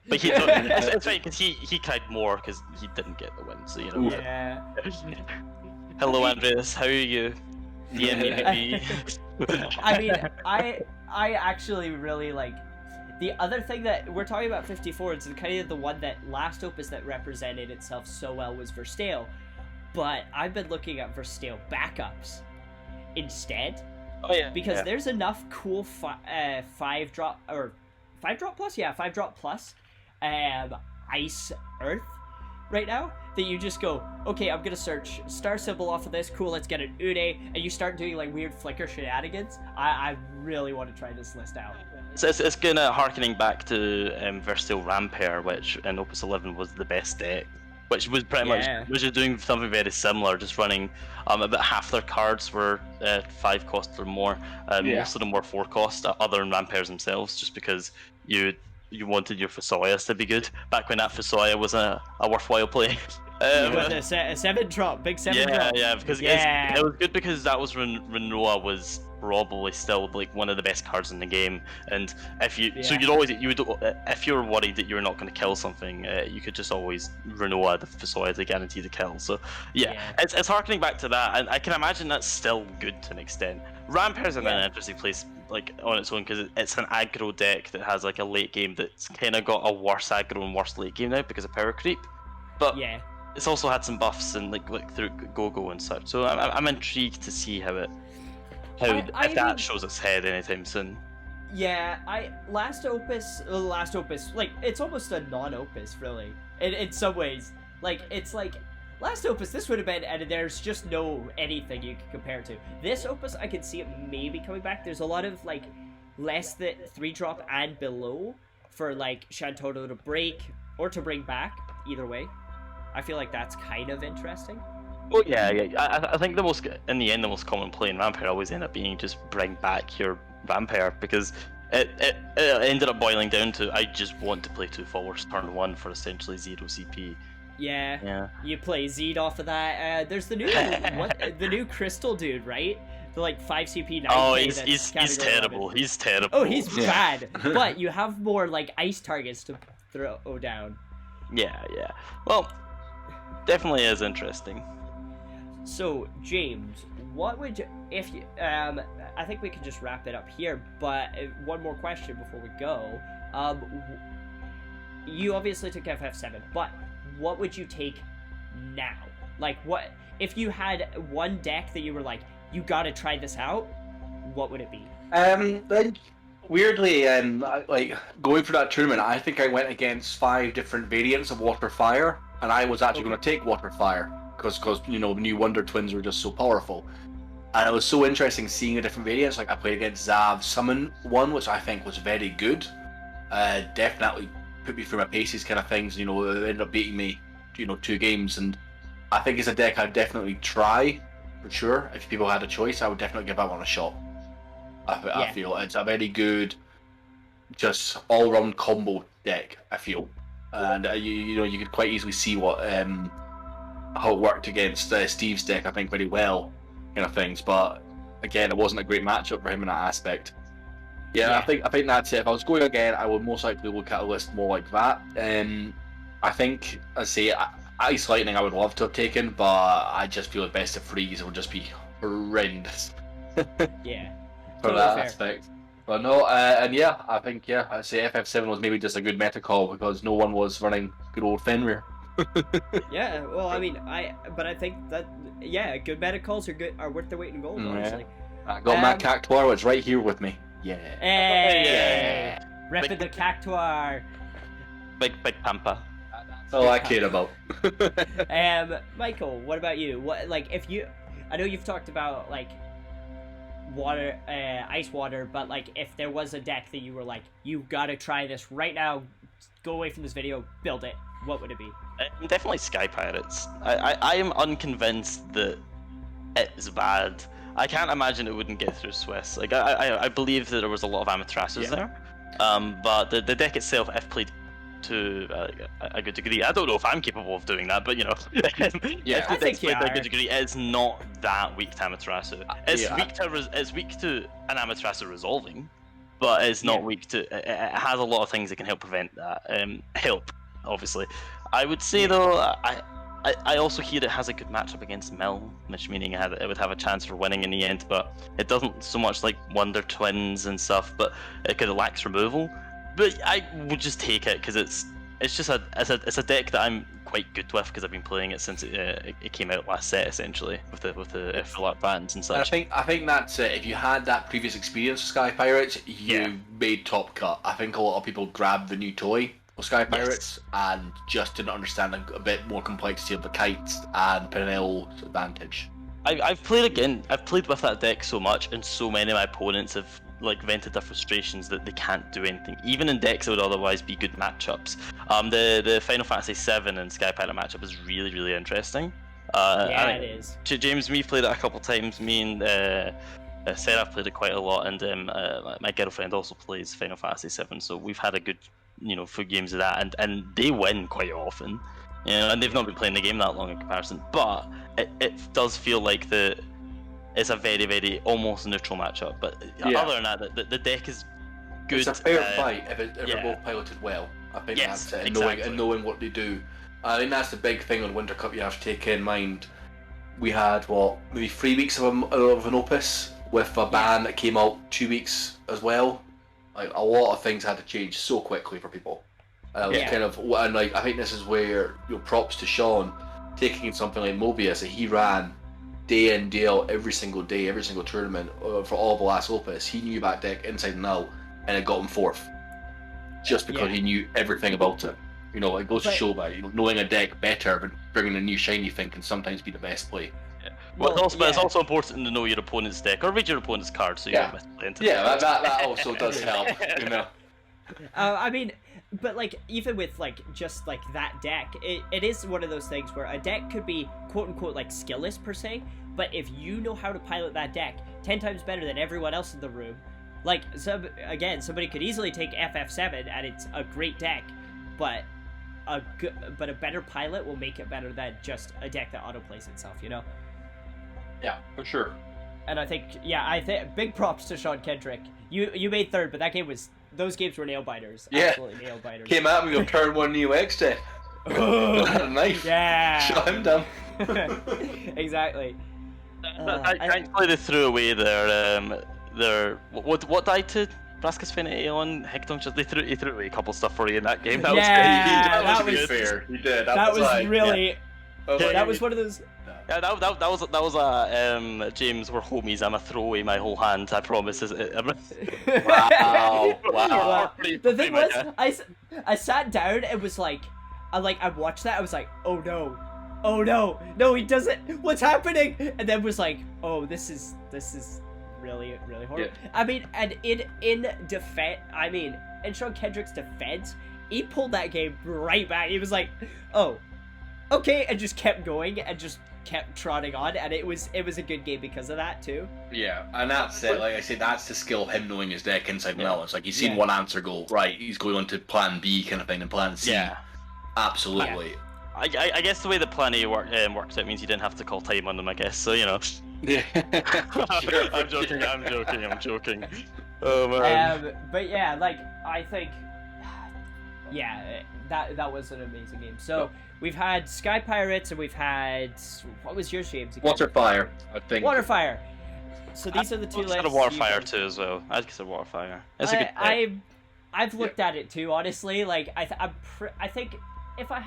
But it's right, because he cried more because he didn't get the win, so you know. Yeah. Hello Andreas, how are you? DM me maybe. I mean, I actually really like. The other thing that we're talking about 54, it's kind of the one that last opus that represented itself so well was Verstale, but I've been looking at Verstale backups instead. Oh yeah. Because there's enough cool 5-drop plus Ice Earth right now that you just go, okay, I'm gonna search star symbol off of this, cool, let's get an Ude, and you start doing like weird flicker shenanigans. I really want to try this list out. So it's kind of harkening back to Verstale Rampair, which in Opus 11 was the best deck, which was pretty much was just doing something very similar, just running about half their cards were 5 cost or more. Most of them were 4 cost, other than Rampairs themselves, just because you wanted your Fusoyas to be good back when that Fusoya was a worthwhile play. A 7-drop, big 7-drop. Yeah, because it was good because that was when Renoa was probably still like one of the best cards in the game, and if you if you're worried that you're not going to kill something, you could just always Renoa the Fusoya to guarantee the kill. So it's harkening back to that, and I can imagine that's still good to an extent. Rampire's in Yeah. an interesting place, like on its own, because it's an aggro deck that has like a late game that's kind of got a worse aggro and worse late game now because of power creep. But Yeah. it's also had some buffs and like through go and such. So I'm intrigued to see how if that shows its head anytime soon. Yeah, Last Opus, like, it's almost a non-opus, really, in some ways. Like, it's like, Last Opus, this would have been, and there's just no anything you can compare to. This Opus, I can see it maybe coming back. There's a lot of, like, less than 3-drop and below for, like, Shantoto to break, or to bring back, either way. I feel like that's kind of interesting. Oh yeah. I think in the end, the most common play in Vampire always end up being just bring back your Vampire, because it ended up boiling down to I just want to play 2 forwards turn 1 for essentially 0 CP. Yeah. You play Zed off of that. There's the new the new Crystal dude, right? The like 5 CP 9. Oh, he's terrible. He's terrible. Oh, he's bad. But you have more like ice targets to throw down. Yeah. Well, definitely is interesting. So, James, what would you, if you, I think we can just wrap it up here, but one more question before we go. You obviously took FF7, but what would you take now? Like, what, if you had one deck that you were like, you gotta try this out, what would it be? Weirdly, like, going for that tournament, I think I went against 5 different variants of Water Fire, and I was actually going to take Water Fire. Because new Wonder Twins were just so powerful, and it was so interesting seeing the different variants. Like I played against Zav's Summon one, which I think was very good. Definitely put me through my paces, kind of things. It ended up beating me, 2 games, and I think it's a deck I'd definitely try for sure. If people had a choice, I would definitely give that one a shot. I feel it's a very good, just all-round combo deck. I feel, and you could quite easily see what how it worked against Steve's deck, I think, very well, kind of things. But again, it wasn't a great matchup for him in that aspect. Yeah. I think that's it. If I was going again, I would most likely look at a list more like that. I think, I say, Ice Lightning I would love to have taken, but I just feel the best of Freeze would just be horrendous. Yeah. For Totally that fair. aspect. But no, I think I'd say FF7 was maybe just a good meta call because no one was running good old Fenrir. Yeah, well, I mean, I think that, good meta calls are worth their weight in gold, honestly. I got my Cactuar, it's right here with me. Yeah. Hey! Repping the Cactuar. Big Pampa. That's all I care about. Michael, what about you? What, like, I know you've talked about, like, water, ice water, but, like, if there was a deck that you were like, you gotta try this right now, go away from this video, build it, what would it be? Definitely Sky Pirates. I am unconvinced that it's bad. I can't imagine it wouldn't get through Swiss. Like I believe that there was a lot of Amaterasu's there, but the deck itself, I've played to a good degree. I don't know if I'm capable of doing that, but if the deck's played to a good degree, it's not that weak to Amaterasu. It's weak to an Amaterasu resolving, but it's not weak to. It has a lot of things that can help prevent that. Help, obviously. I would say though, I also hear it has a good matchup against Mill, which meaning it would have a chance for winning in the end, but it doesn't so much like Wonder Twins and stuff, but it kind of lacks removal. But I would just take it because it's just a deck that I'm quite good with because I've been playing it since it came out last set essentially with the full art bands and such. And I think that's it. If you had that previous experience with Sky Pirates, you made top cut. I think a lot of people grabbed the new toy of Sky Pirates and just didn't understand a bit more complexity of the kites and Penel's advantage. I've played with that deck so much, and so many of my opponents have like vented their frustrations that they can't do anything, even in decks that would otherwise be good matchups. The Final Fantasy VII and Sky Pirate matchup is really, really interesting. It is. James, we've played it a couple times. Me and Sarah played it quite a lot, and my girlfriend also plays Final Fantasy VII, so we've had a good few games of that, and they win quite often. And they've not been playing the game that long in comparison, but it does feel like it's a very, very almost neutral matchup. But other than that, the deck is good. It's a fair fight if they're both piloted well. I think that's it. And knowing what they do. I think that's the big thing on Winter Cup you have to take in mind. We had maybe 3 weeks of an opus with a ban that came out 2 weeks as well. Like a lot of things had to change so quickly for people. It was kind of, and like I think this is where props to Sean taking something like Mobius that he ran day in day out every single day, every single tournament for all of the last Opus. He knew that deck inside and out, and it got him fourth just because he knew everything about it. You know, it goes to show that knowing a deck better but bringing a new shiny thing can sometimes be the best play. Well, it's also important to know your opponent's deck or read your opponent's card so you don't miss the into that also does help. You know. I mean, but like even with like just like that deck, it is one of those things where a deck could be quote unquote like skillless per se, but if you know how to pilot that deck 10 times better than everyone else in the room, like somebody could easily take FF7 and it's a great deck, but a better pilot will make it better than just a deck that autoplays itself, you know? Yeah, for sure. And I think big props to Sean Kendrick. You made third, but those games were nail biters. Yeah. Absolutely nail biters. Came at me with turn 1 new X deck. Had a knife. Yeah. Shot him down. Exactly. Thankfully they threw away their what died to Braskus Finity on Hecton. He threw away a couple stuff for you in that game. That that was was fair. He did. That was really. That was one of those. Yeah, that was a James, we're homies. I'm a throw away my whole hand. I promise. Wow. The thing was, I sat down and was like, I watched that. I was like, oh no, he doesn't. What's happening? And then was like, oh, this is really horrible. Yeah. I mean, and in Sean Kendrick's defense, he pulled that game right back. He was like, oh, okay, and just kept going and just kept trotting on, and it was a good game because of that too. Yeah, and that's it. Like I said, that's the skill of him knowing his deck inside and out. It's like he's seen one answer go right, he's going on to plan B kind of thing and plan C. Yeah, absolutely. I guess the way that plan A works out means you didn't have to call time on them. I guess so. You know. Yeah. Sure. I'm joking. Oh man. But yeah, like I think, that was an amazing game. So. We've had Sky Pirates and we've had, what was yours, James? Waterfire, I think. Waterfire. So these are the two lists. I'd consider Waterfire too as well. I'd consider Waterfire. It's a good pick. I've looked at it too, honestly. Like I think if I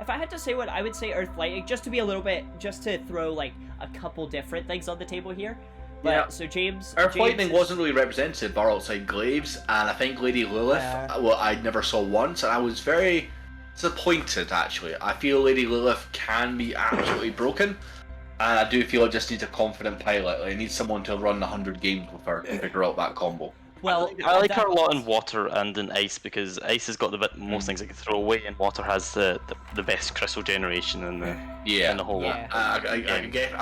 had to say what I would say, Earth Lightning, just to be a little bit, just to throw like a couple different things on the table here. But so James, Earth Lightning wasn't really represented bar outside Glaives, and I think Lady Lilith, I never saw once, and I was very disappointed actually. I feel Lady Lilith can be absolutely broken, and I do feel I just need a confident pilot. I need someone to run 100 games with her to figure out that combo. Well, I like her a lot in water and in ice because ice has got most things it can throw away, and water has the best crystal generation in the whole. Yeah. I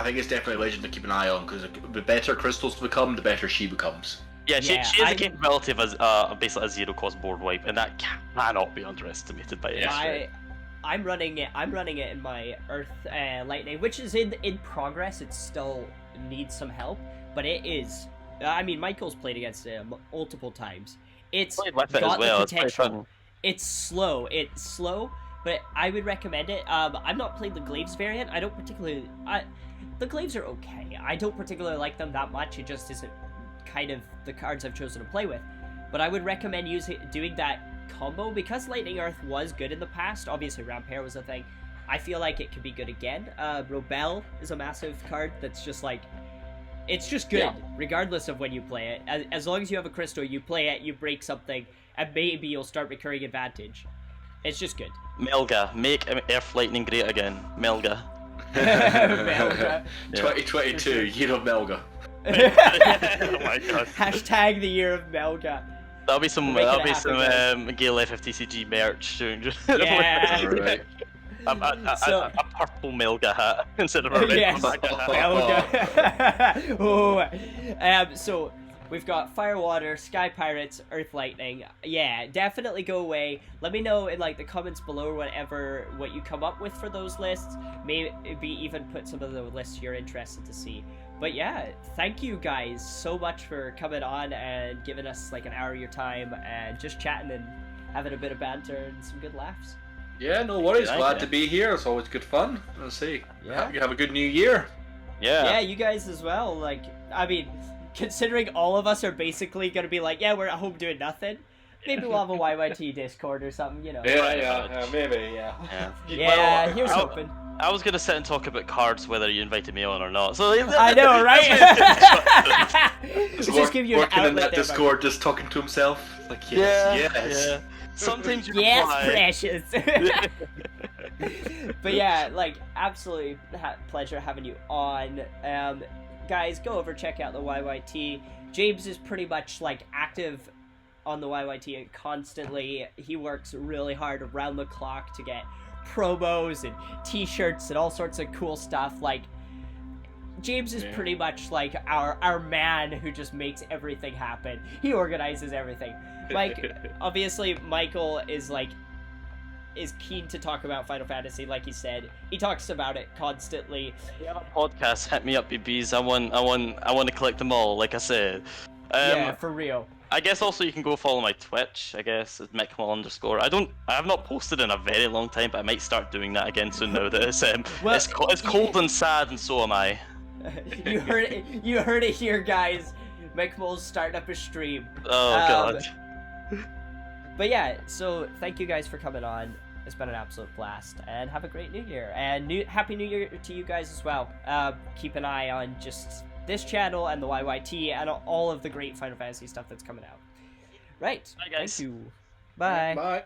think it's definitely a legend to keep an eye on because the better crystals become, the better she becomes. Yeah, she has a capability of basically a zero-cost board wipe, and that cannot be underestimated by anyone. I'm running it in my Earth Lightning, which is in progress. It still needs some help, but it is. I mean, Michael's played against it multiple times. It's got the potential. It's slow, but I would recommend it. I'm not playing the Glaives variant. I don't particularly. The Glaives are okay. I don't particularly like them that much. It just isn't kind of the cards I've chosen to play with, but I would recommend doing that combo because Lightning Earth was good in the past. Obviously Rampare was a thing. I feel like it could be good again. Robel is a massive card that's just like, it's just good regardless of when you play it. As long as you have a crystal, you play it, you break something, and maybe you'll start recurring advantage. It's just good. Melga, make Earth Lightning great again. Melga. Melga. 2022, year of Melga. Oh my god. Hashtag the year of Melga. That'll be some Gale FFTCG merch soon. Yeah. Right. A purple Melga hat instead of a red Melga hat. So we've got Fire Water, Sky Pirates, Earth Lightning. Yeah, definitely go away. Let me know in like the comments below or whatever what you come up with for those lists. Maybe even put some of the lists you're interested to see. But yeah, thank you guys so much for coming on and giving us like an hour of your time and just chatting and having a bit of banter and some good laughs. Yeah, no worries. Glad to be here. It's always good fun. Let's see. Yeah. You have a good new year. Yeah. Yeah, you guys as well. Like, I mean, considering all of us are basically gonna be like, yeah, we're at home doing nothing. Maybe we'll have a YYT Discord or something, you know. Yeah, maybe, yeah. Yeah, well, here's hoping. I was gonna sit and talk about cards, whether you invited me on or not. So I know, right? Just give you an working in outlet that there, Discord, just talking to himself. Like, yes. Yeah. Sometimes you Yes, reply. precious. But yeah, like, absolutely pleasure having you on. Guys, go over, check out the YYT. James is pretty much like active on the YYT constantly. He works really hard around the clock to get promos and t-shirts and all sorts of cool stuff. Like, James is pretty much like our man who just makes everything happen. He organizes everything. Like, obviously Michael is keen to talk about Final Fantasy, like he said. He talks about it constantly. We have a podcast. Hit me up, BBs. I want to collect them all. Like I said. Yeah, for real. I guess also you can go follow my Twitch. I guess it's Micmol_. I have not posted in a very long time, but I might start doing that again soon now that it's cold and sad, and so am I. You heard it here, guys. Micmol's starting up a stream. Oh god. But yeah, so thank you guys for coming on. It's been an absolute blast, and have a great New Year, and Happy New Year to you guys as well. Keep an eye on just this channel and the YYT and all of the great Final Fantasy stuff that's coming out. Right. Bye, guys. Thank you. Bye. Bye.